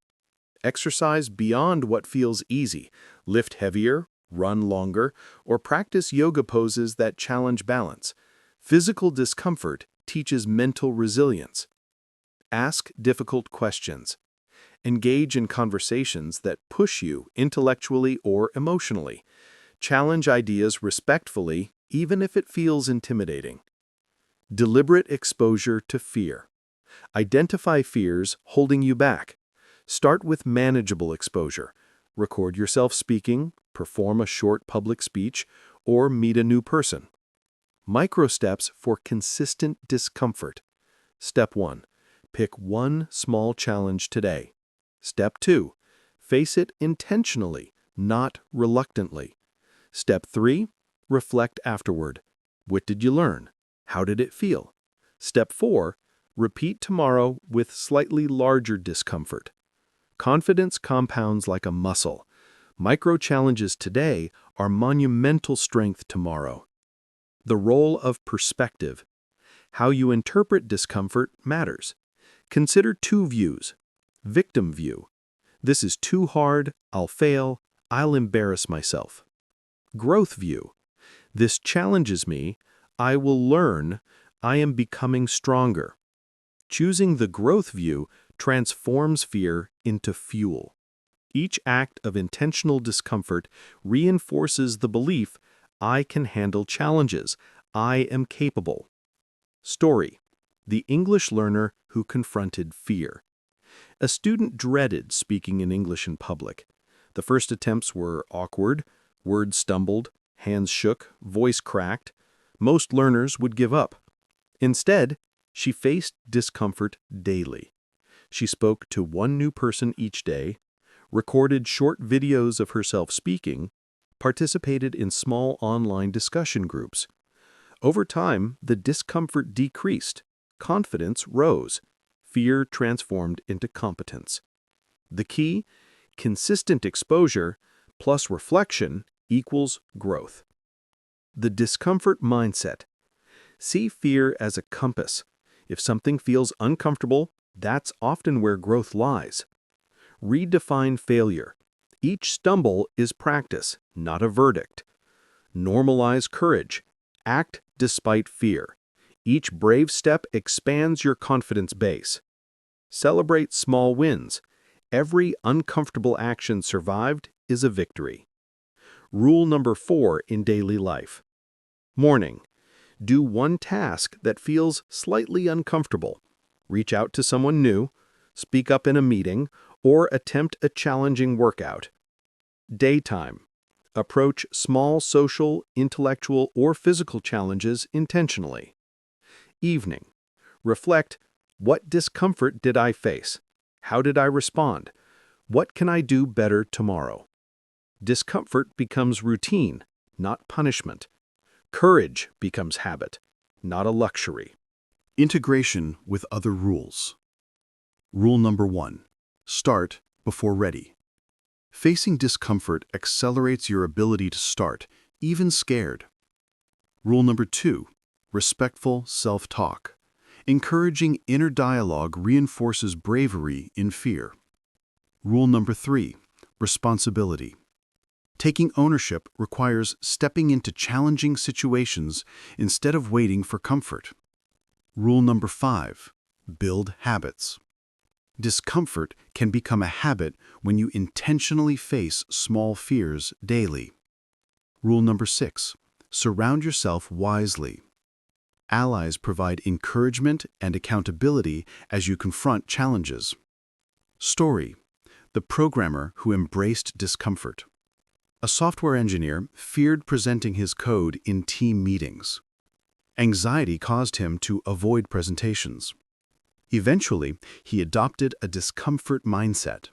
Exercise beyond what feels easy. Lift heavier, run longer, or practice yoga poses that challenge balance. Physical discomfort teaches mental resilience. Ask difficult questions. Engage in conversations that push you intellectually or emotionally. Challenge ideas respectfully, even if it feels intimidating. Deliberate exposure to fear. Identify fears holding you back. Start with manageable exposure. Record yourself speaking, perform a short public speech, or meet a new person. Micro steps for consistent discomfort. Step 1. Pick one small challenge today. Step 2. Face it intentionally, not reluctantly. Step 3. Reflect afterward. What did you learn? How did it feel? Step 4. Repeat tomorrow with slightly larger discomfort. Confidence compounds like a muscle. Micro challenges today are monumental strength tomorrow. The role of perspective. How you interpret discomfort matters. Consider two views. Victim view. This is too hard, I'll fail, I'll embarrass myself. Growth view. This challenges me, I will learn, I am becoming stronger. Choosing the growth view transforms fear into fuel. Each act of intentional discomfort reinforces the belief, I can handle challenges, I am capable. Story: the English learner who confronted fear. A student dreaded speaking in English in public. The first attempts were awkward, words stumbled, hands shook, voice cracked. Most learners would give up. Instead, she faced discomfort daily. She spoke to one new person each day, recorded short videos of herself speaking, participated in small online discussion groups. Over time, the discomfort decreased, confidence rose, fear transformed into competence. The key: consistent exposure plus reflection equals growth. The discomfort mindset. See fear as a compass. If something feels uncomfortable, that's often where growth lies. Redefine failure. Each stumble is practice, not a verdict. Normalize courage. Act despite fear. Each brave step expands your confidence base. Celebrate small wins. Every uncomfortable action survived is a victory. Rule number 4 in daily life. Morning. Do one task that feels slightly uncomfortable. Reach out to someone new, speak up in a meeting, or attempt a challenging workout. Daytime. Approach small social, intellectual, or physical challenges intentionally. Evening. Reflect, what discomfort did I face? How did I respond? What can I do better tomorrow? Discomfort becomes routine, not punishment. Courage becomes habit, not a luxury.
Integration with other rules. Rule number 1. Start before ready. Facing discomfort accelerates your ability to start, even scared. Rule number 2. Respectful self-talk. Encouraging inner dialogue reinforces bravery in fear. Rule number 3. Responsibility. Taking ownership requires stepping into challenging situations instead of waiting for comfort. Rule number 5. Build habits. Discomfort can become a habit when you intentionally face small fears daily. Rule number 6. Surround yourself wisely. Allies provide encouragement and accountability as you confront challenges. Story: the programmer who embraced discomfort. A software engineer feared presenting his code in team meetings. Anxiety caused him to avoid presentations. Eventually, he adopted a discomfort mindset,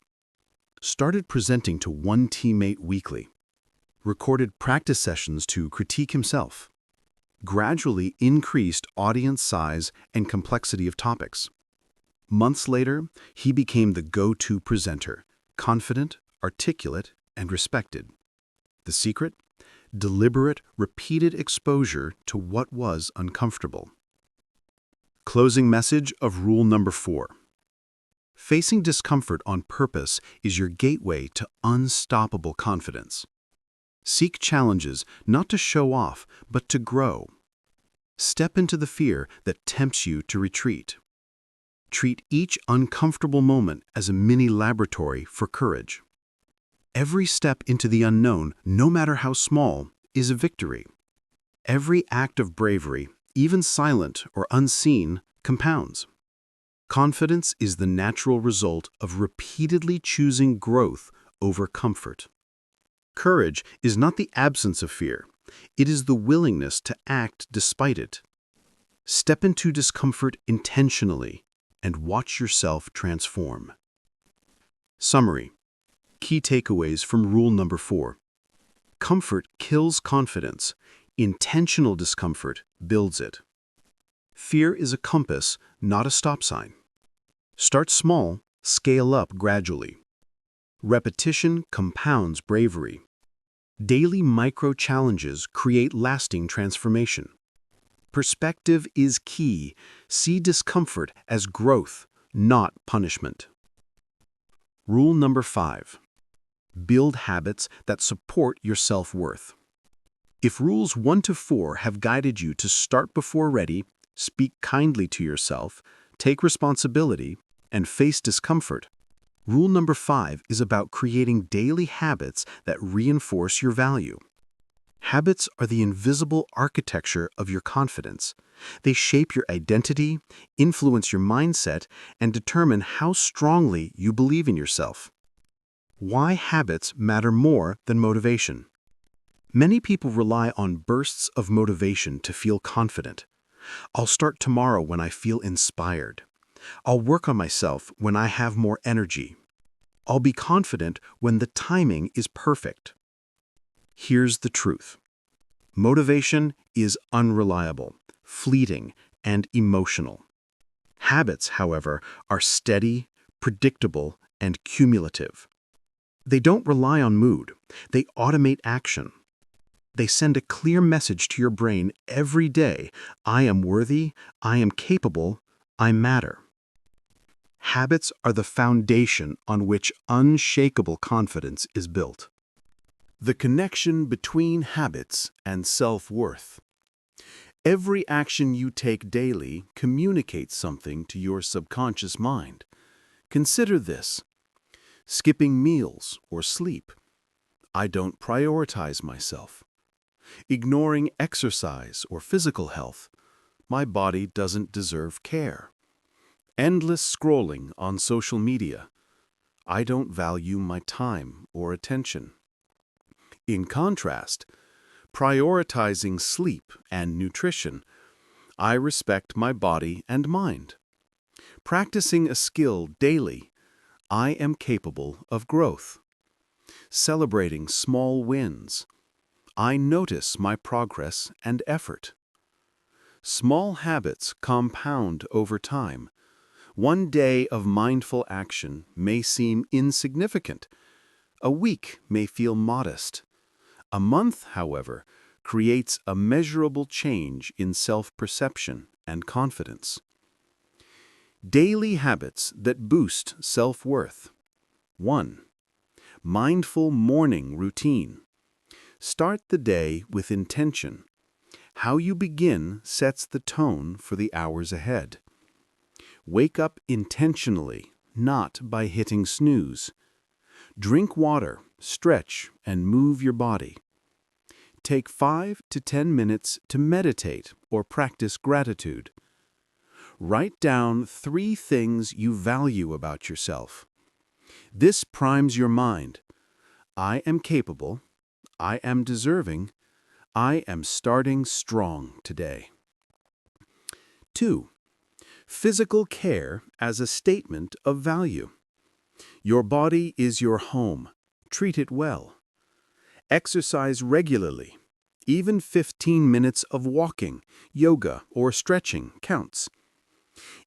started presenting to one teammate weekly, recorded practice sessions to critique himself, gradually increased audience size and complexity of topics. Months later, he became the go-to presenter, confident, articulate, and respected. The secret? Deliberate, repeated exposure to what was uncomfortable. Closing message of rule number 4. Facing discomfort on purpose is your gateway to unstoppable confidence. Seek challenges not to show off, but to grow. Step into the fear that tempts you to retreat. Treat each uncomfortable moment as a mini laboratory for courage. Every step into the unknown, no matter how small, is a victory. Every act of bravery, even silent or unseen, compounds. Confidence is the natural result of repeatedly choosing growth over comfort. Courage is not the absence of fear. It is the willingness to act despite it. Step into discomfort intentionally and watch yourself transform. Summary. Key takeaways from rule number 4. Comfort kills confidence. Intentional discomfort builds it. Fear is a compass, not a stop sign. Start small, scale up gradually. Repetition compounds bravery. Daily micro-challenges create lasting transformation. Perspective is key. See discomfort as growth, not punishment. Rule number 5. Build habits that support your self-worth. If rules 1 to 4 have guided you to start before ready, speak kindly to yourself, take responsibility, and face discomfort, rule number 5 is about creating daily habits that reinforce your value. Habits are the invisible architecture of your confidence. They shape your identity, influence your mindset, and determine how strongly you believe in yourself. Why habits matter more than motivation. Many people rely on bursts of motivation to feel confident. I'll start tomorrow when I feel inspired. I'll work on myself when I have more energy. I'll be confident when the timing is perfect. Here's the truth. Motivation is unreliable, fleeting, and emotional. Habits, however, are steady, predictable, and cumulative. They don't rely on mood. They automate action. They send a clear message to your brain every day: I am worthy, I am capable, I matter. Habits are the foundation on which unshakable confidence is built. The connection between habits and self-worth. Every action you take daily communicates something to your subconscious mind. Consider this: skipping meals or sleep, I don't prioritize myself. Ignoring exercise or physical health. My body doesn't deserve care. Endless scrolling on social media. I don't value my time or attention. In contrast, prioritizing sleep and nutrition. I respect my body and mind. Practicing a skill daily. I am capable of growth. Celebrating small wins. I notice my progress and effort. Small habits compound over time. One day of mindful action may seem insignificant. A week may feel modest. A month, however, creates a measurable change in self-perception and confidence. Daily habits that boost self-worth. 1. Mindful morning routine. Start the day with intention. How you begin sets the tone for the hours ahead. Wake up intentionally, not by hitting snooze. Drink water, stretch, and move your body. Take 5 to 10 minutes to meditate or practice gratitude. Write down 3 things you value about yourself. This primes your mind. I am capable. I am deserving. I am starting strong today. 2. Physical care as a statement of value. Your body is your home. Treat it well. Exercise regularly. Even 15 minutes of walking, yoga, or stretching counts.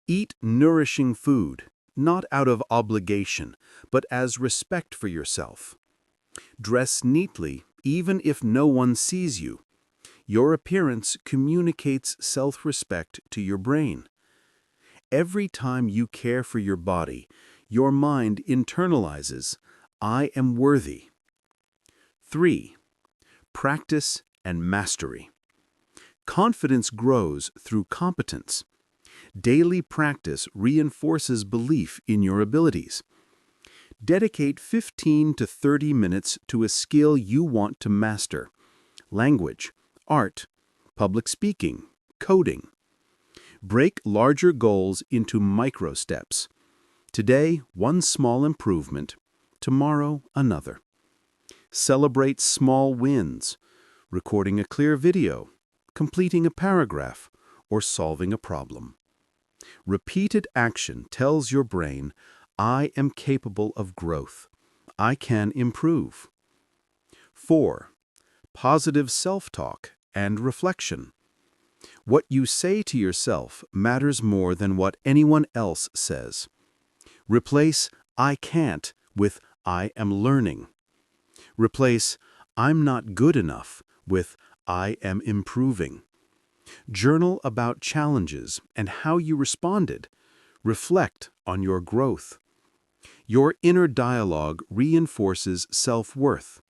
Eat nourishing food, not out of obligation, but as respect for yourself. Dress neatly, even if no one sees you. Your appearance communicates self-respect to your brain. Every time you care for your body, your mind internalizes, I am worthy. 3. Practice and mastery. Confidence grows through competence. Daily practice reinforces belief in your abilities. Dedicate 15 to 30 minutes to a skill you want to master. Language, art, public speaking, coding. Break larger goals into micro steps. Today, one small improvement. Tomorrow, another. Celebrate small wins, recording a clear video, completing a paragraph, or solving a problem. Repeated action tells your brain, I am capable of growth. I can improve. 4. Positive self-talk and reflection. What you say to yourself matters more than what anyone else says. Replace I can't with I am learning. Replace I'm not good enough with I am improving. Journal about challenges and how you responded. Reflect on your growth. Your inner dialogue reinforces self-worth.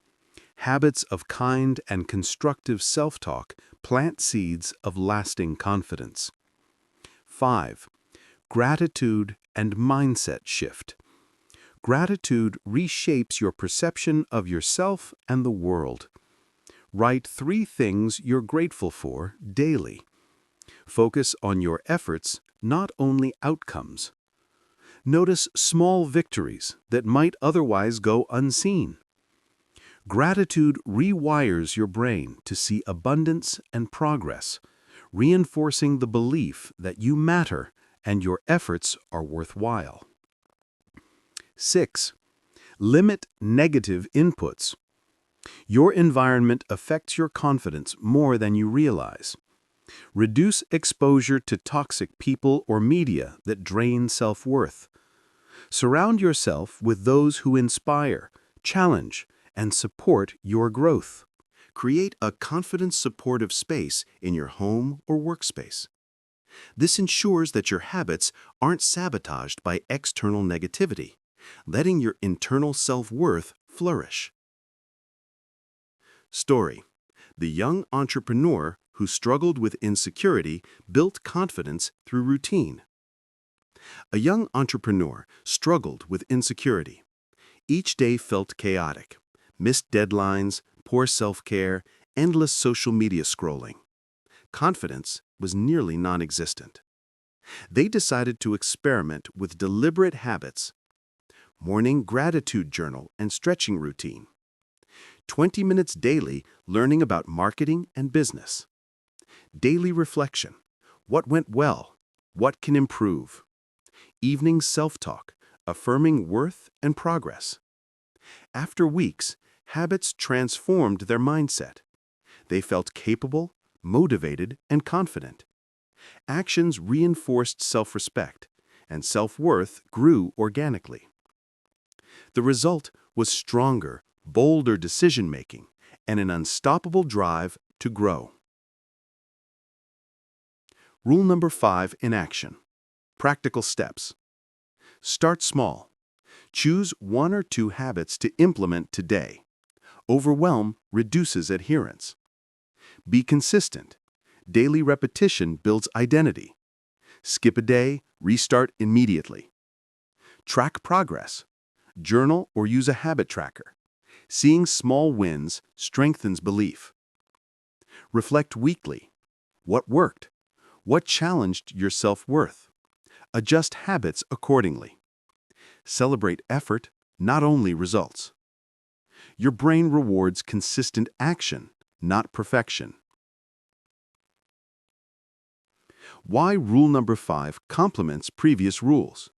Habits of kind and constructive self-talk plant seeds of lasting confidence. 5. Gratitude and mindset shift. Gratitude reshapes your perception of yourself and the world. Write 3 things you're grateful for daily. Focus on your efforts, not only outcomes. Notice small victories that might otherwise go unseen. Gratitude rewires your brain to see abundance and progress, reinforcing the belief that you matter and your efforts are worthwhile. 6. Limit negative inputs. Your environment affects your confidence more than you realize. Reduce exposure to toxic people or media that drain self-worth. Surround yourself with those who inspire, challenge, and support your growth. Create a confidence-supportive space in your home or workspace. This ensures that your habits aren't sabotaged by external negativity, letting your internal self-worth flourish. Story: The young entrepreneur who struggled with insecurity built confidence through routine. A young entrepreneur struggled with insecurity. Each day felt chaotic. Missed deadlines, poor self-care, endless social media scrolling. Confidence was nearly non-existent. They decided to experiment with deliberate habits: morning gratitude journal and stretching routine, 20 minutes daily learning about marketing and business, daily reflection: what went well, what can improve, evening self-talk, affirming worth and progress. After weeks, habits transformed their mindset. They felt capable, motivated, and confident. Actions reinforced self-respect, and self-worth grew organically. The result was stronger, bolder decision-making and an unstoppable drive to grow. Rule number 5 in action. Practical steps. Start small. Choose 1 or 2 habits to implement today. Overwhelm reduces adherence. Be consistent. Daily repetition builds identity. Skip a day, restart immediately. Track progress. Journal or use a habit tracker. Seeing small wins strengthens belief. Reflect weekly. What worked? What challenged your self-worth? Adjust habits accordingly. Celebrate effort, not only results. Your brain rewards consistent action, not perfection. Why rule number 5 complements previous rules?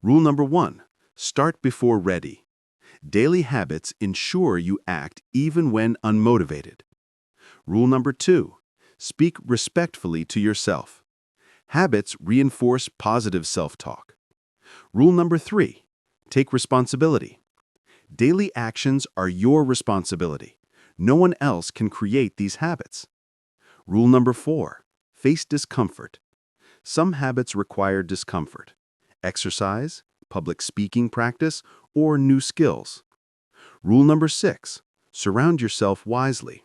Rule number 1, start before ready. Daily habits ensure you act even when unmotivated. Rule number 2, speak respectfully to yourself. Habits reinforce positive self-talk. Rule number 3, take responsibility. Daily actions are your responsibility. No one else can create these habits. Rule number 4, face discomfort. Some habits require discomfort: exercise, public speaking practice, or new skills. Rule number 6, surround yourself wisely.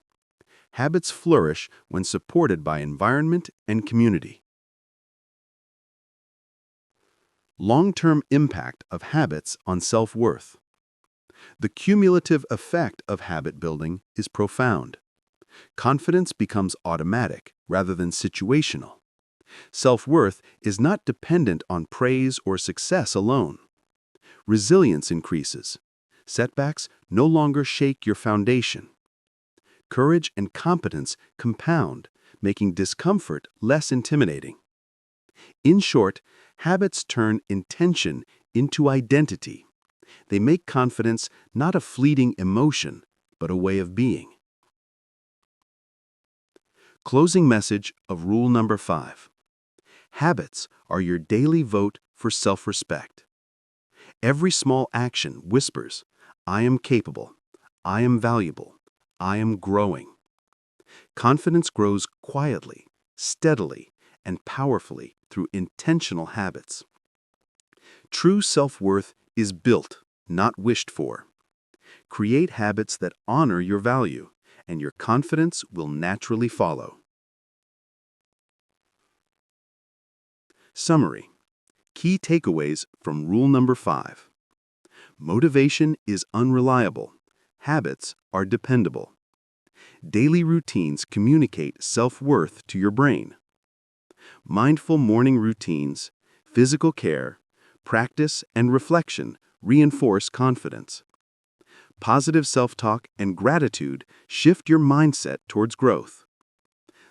Habits flourish when supported by environment and community. Long-term impact of habits on self-worth. The cumulative effect of habit building is profound. Confidence becomes automatic rather than situational. Self-worth is not dependent on praise or success alone. Resilience increases. Setbacks no longer shake your foundation. Courage and competence compound, making discomfort less intimidating. In short, habits turn intention into identity. They make confidence not a fleeting emotion, but a way of being. Closing message of rule number 5. Habits are your daily vote for self-respect. Every small action whispers, I am capable, I am valuable, I am growing. Confidence grows quietly, steadily, and powerfully through intentional habits. True self-worth is built, not wished for. Create habits that honor your value, and your confidence will naturally follow. Summary. Key takeaways from rule number 5. Motivation is unreliable. Habits are dependable. Daily routines communicate self-worth to your brain. Mindful morning routines, physical care, practice, and reflection reinforce confidence. Positive self-talk and gratitude shift your mindset towards growth.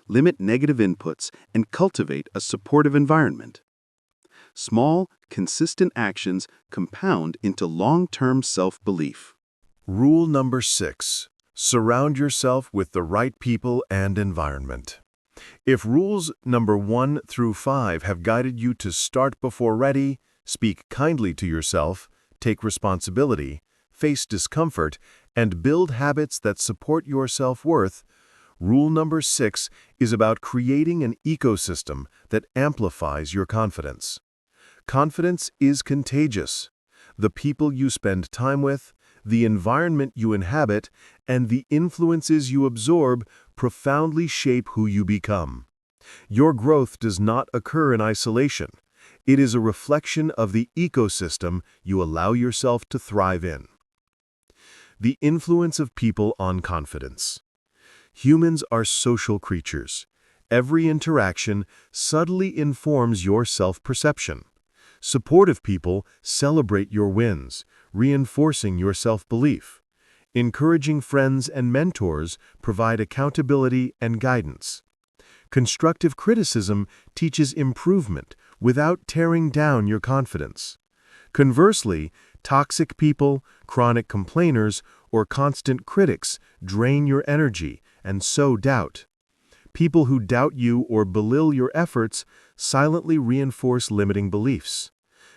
Limit negative inputs and cultivate a supportive environment. Small, consistent actions compound into long-term self-belief.
Rule number 6. Surround yourself with the right people and environment. If rules number 1 through 5 have guided you to start before ready, speak kindly to yourself, take responsibility, face discomfort, and build habits that support your self-worth, rule number 6 is about creating an ecosystem that amplifies your confidence. Confidence is contagious. The people you spend time with, the environment you inhabit, and the influences you absorb profoundly shape who you become. Your growth does not occur in isolation. It is a reflection of the ecosystem you allow yourself to thrive in. The influence of people on confidence. Humans are social creatures. Every interaction subtly informs your self-perception. Supportive people celebrate your wins, reinforcing your self-belief. Encouraging friends and mentors provide accountability and guidance. Constructive criticism teaches improvement without tearing down your confidence. Conversely, toxic people, chronic complainers, or constant critics drain your energy and sow doubt. People who doubt you or belittle your efforts silently reinforce limiting beliefs.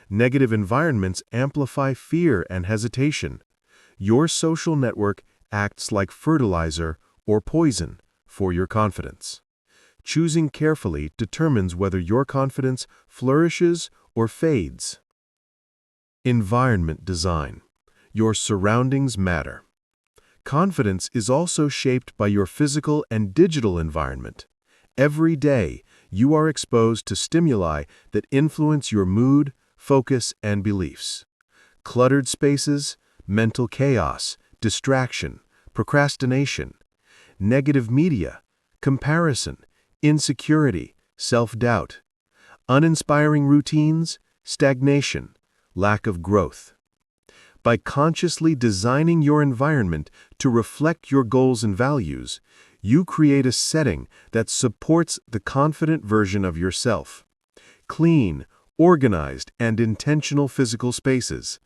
Negative environments amplify fear and hesitation. Your social network acts like fertilizer or poison for your confidence. Choosing carefully determines whether your confidence flourishes or fades. Environment design. Your surroundings matter. Confidence is also shaped by your physical and digital environment. Every day, you are exposed to stimuli that influence your mood, focus, and beliefs. Cluttered spaces, mental chaos, distraction, procrastination, negative media, comparison, insecurity, self-doubt, uninspiring routines, stagnation, lack of growth. By consciously designing your environment to reflect your goals and values, you create a setting that supports the confident version of yourself. Clean, organized, and intentional physical spaces.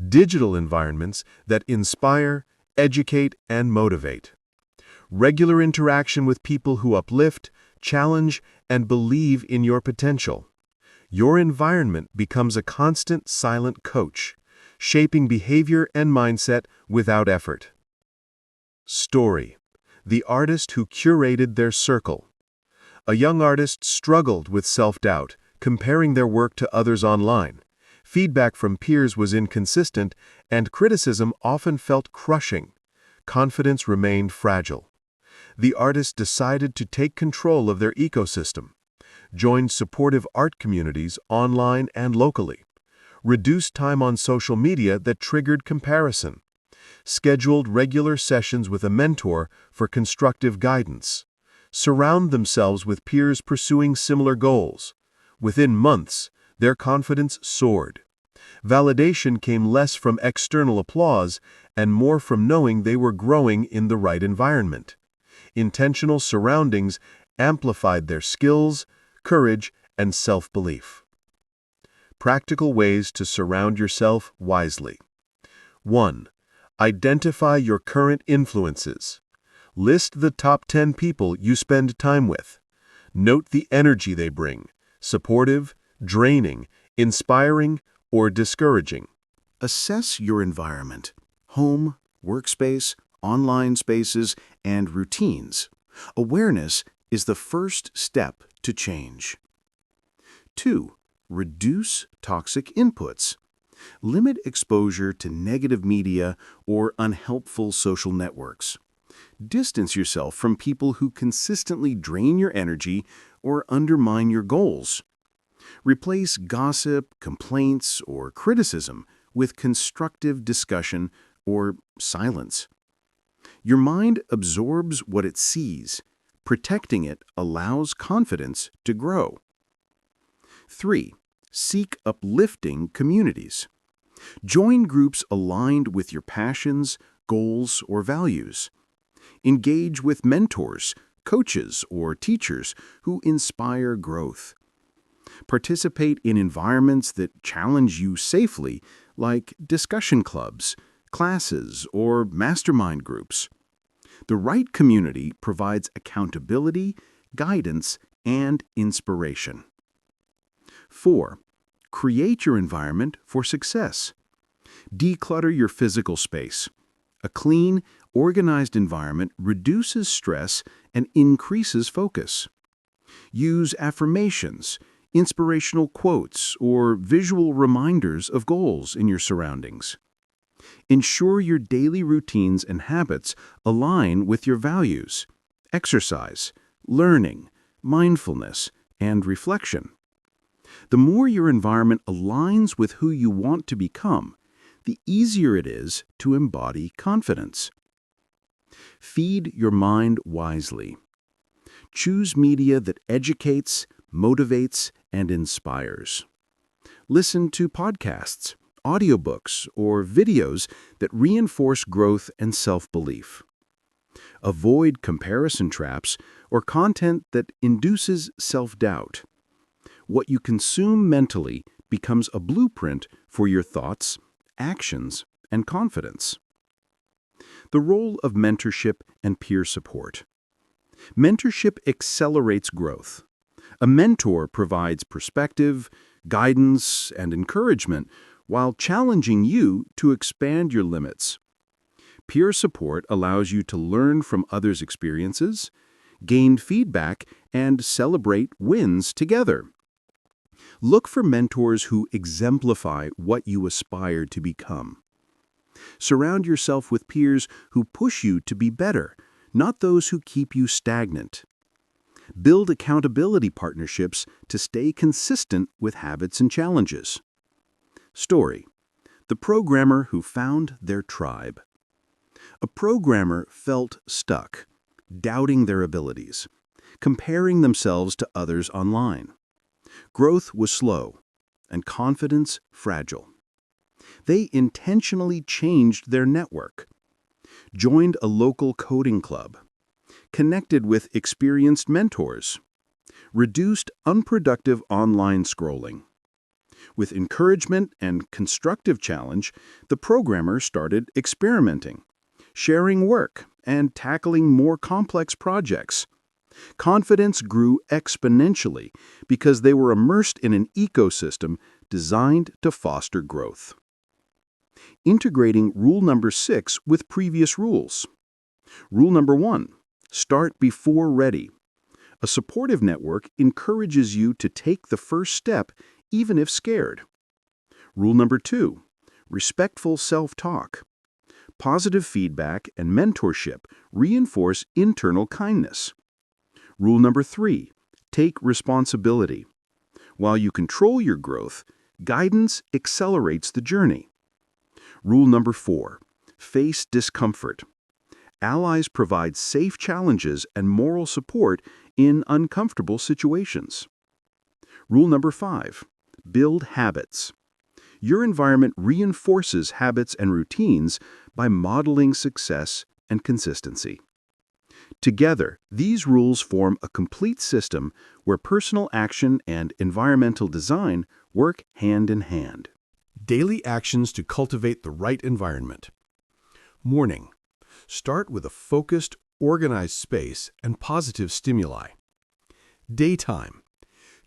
Digital environments that inspire, educate, and motivate. Regular interaction with people who uplift, challenge, and believe in your potential. Your environment becomes a constant silent coach, shaping behavior and mindset without effort. Story. The artist who curated their circle. A young artist struggled with self-doubt, comparing their work to others online. Feedback from peers was inconsistent, and criticism often felt crushing. Confidence remained fragile. The artist decided to take control of their ecosystem, joined supportive art communities online and locally, reduced time on social media that triggered comparison, scheduled regular sessions with a mentor for constructive guidance, surround themselves with peers pursuing similar goals. Within months, their confidence soared. Validation came less from external applause and more from knowing they were growing in the right environment. Intentional surroundings amplified their skills, courage, and self-belief. Practical ways to surround yourself wisely. 1. Identify your current influences. List the top 10 people you spend time with. Note the energy they bring: supportive, draining, inspiring, or discouraging. Assess your environment: home, workspace, online spaces, and routines. Awareness is the first step to change. 2. Reduce toxic inputs. Limit exposure to negative media or unhelpful social networks. Distance yourself from people who consistently drain your energy or undermine your goals. Replace gossip, complaints, or criticism with constructive discussion or silence. Your mind absorbs what it sees. Protecting it allows confidence to grow. 3. Seek uplifting communities. Join groups aligned with your passions, goals, or values. Engage with mentors, coaches, or teachers who inspire growth. Participate in environments that challenge you safely, like discussion clubs, classes, or mastermind groups. The right community provides accountability, guidance, and inspiration. 4. Create your environment for success. Declutter your physical space. A clean, organized environment reduces stress and increases focus. Use affirmations, inspirational quotes, or visual reminders of goals in your surroundings. Ensure your daily routines and habits align with your values: exercise, learning, mindfulness, and reflection. The more your environment aligns with who you want to become,
the easier it is to embody confidence. Feed your mind wisely. Choose media that educates, motivates, and inspires. Listen to podcasts, audiobooks, or videos that reinforce growth and self-belief. Avoid comparison traps or content that induces self-doubt. What you consume mentally becomes a blueprint for your thoughts, actions, and confidence. The role of mentorship and peer support. Mentorship accelerates growth. A mentor provides perspective, guidance, and encouragement while challenging you to expand your limits. Peer support allows you to learn from others' experiences, gain feedback, and celebrate wins together. Look for mentors who exemplify what you aspire to become. Surround yourself with peers who push you to be better, not those who keep you stagnant. Build accountability partnerships to stay consistent with habits and challenges. Story: the programmer who found their tribe. A programmer felt stuck, doubting their abilities, comparing themselves to others online. Growth was slow, and confidence fragile. They intentionally changed their network, joined a local coding club, connected with experienced mentors, reduced unproductive online scrolling. With encouragement and constructive challenge, the programmer started experimenting, sharing work, and tackling more complex projects. Confidence grew exponentially because they were immersed in an ecosystem designed to foster growth. Integrating rule number 6 with previous rules. Rule number 1, start before ready. A supportive network encourages you to take the first step even if scared. Rule number 2, respectful self-talk. Positive feedback and mentorship reinforce internal kindness. Rule number 3, take responsibility. While you control your growth, guidance accelerates the journey. Rule number 4, face discomfort. Allies provide safe challenges and moral support in uncomfortable situations. Rule number 5, build habits. Your environment reinforces habits and routines by modeling success and consistency. Together, these rules form a complete system where personal action and environmental design work hand in hand.
Daily actions to cultivate the right environment. Morning. Start with a focused, organized space and positive stimuli. Daytime.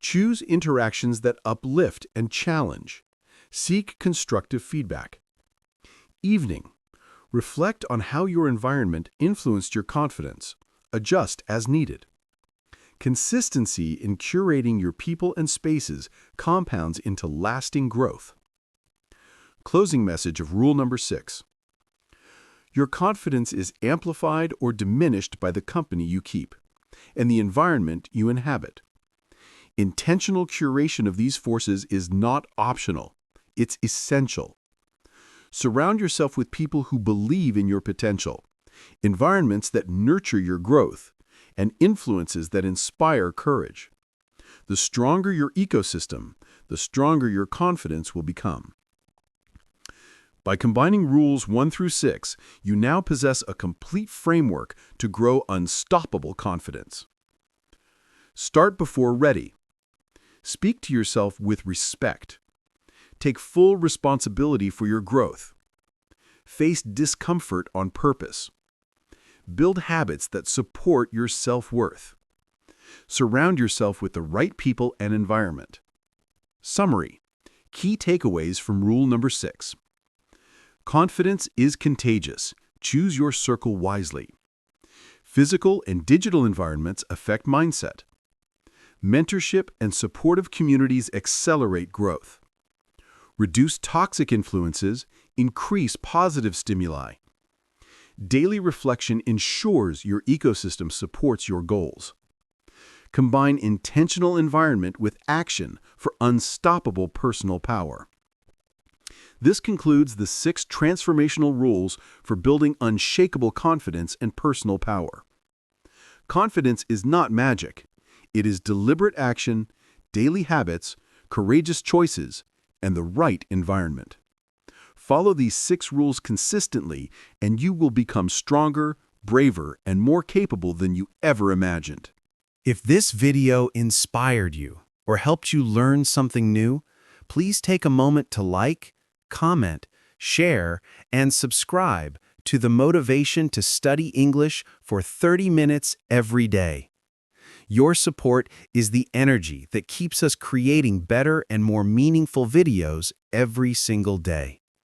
Choose interactions that uplift and challenge. Seek constructive feedback. Evening. Reflect on how your environment influenced your confidence. Adjust as needed. Consistency in curating your people and spaces compounds into lasting growth. Closing message of rule number 6. Your confidence is amplified or diminished by the company you keep and the environment you inhabit. Intentional curation of these forces is not optional. It's essential. Surround yourself with people who believe in your potential, environments that nurture your growth, and influences that inspire courage. The stronger your ecosystem, the stronger your confidence will become. By combining rules 1 through 6, you now possess a complete framework to grow unstoppable confidence. Start before ready. Speak to yourself with respect. Take full responsibility for your growth. Face discomfort on purpose. Build habits that support your self-worth. Surround yourself with the right people and environment. Summary. Key takeaways from rule number 6. Confidence is contagious. Choose your circle wisely. Physical and digital environments affect mindset. Mentorship and supportive communities accelerate growth. Reduce toxic influences, increase positive stimuli. Daily reflection ensures your ecosystem supports your goals. Combine intentional environment with action for unstoppable personal power.
This concludes the 6 transformational rules for building unshakable confidence and personal power. Confidence is not magic. It is deliberate action, daily habits, courageous choices, and the right environment. Follow these 6 rules consistently, and you will become stronger, braver, and more capable than you ever imagined.
If this video inspired you or helped you learn something new, please take a moment to like, comment, share, and subscribe to the Motivation to Study English for 30 minutes every day. Your support is the energy that keeps us creating better and more meaningful videos every single day.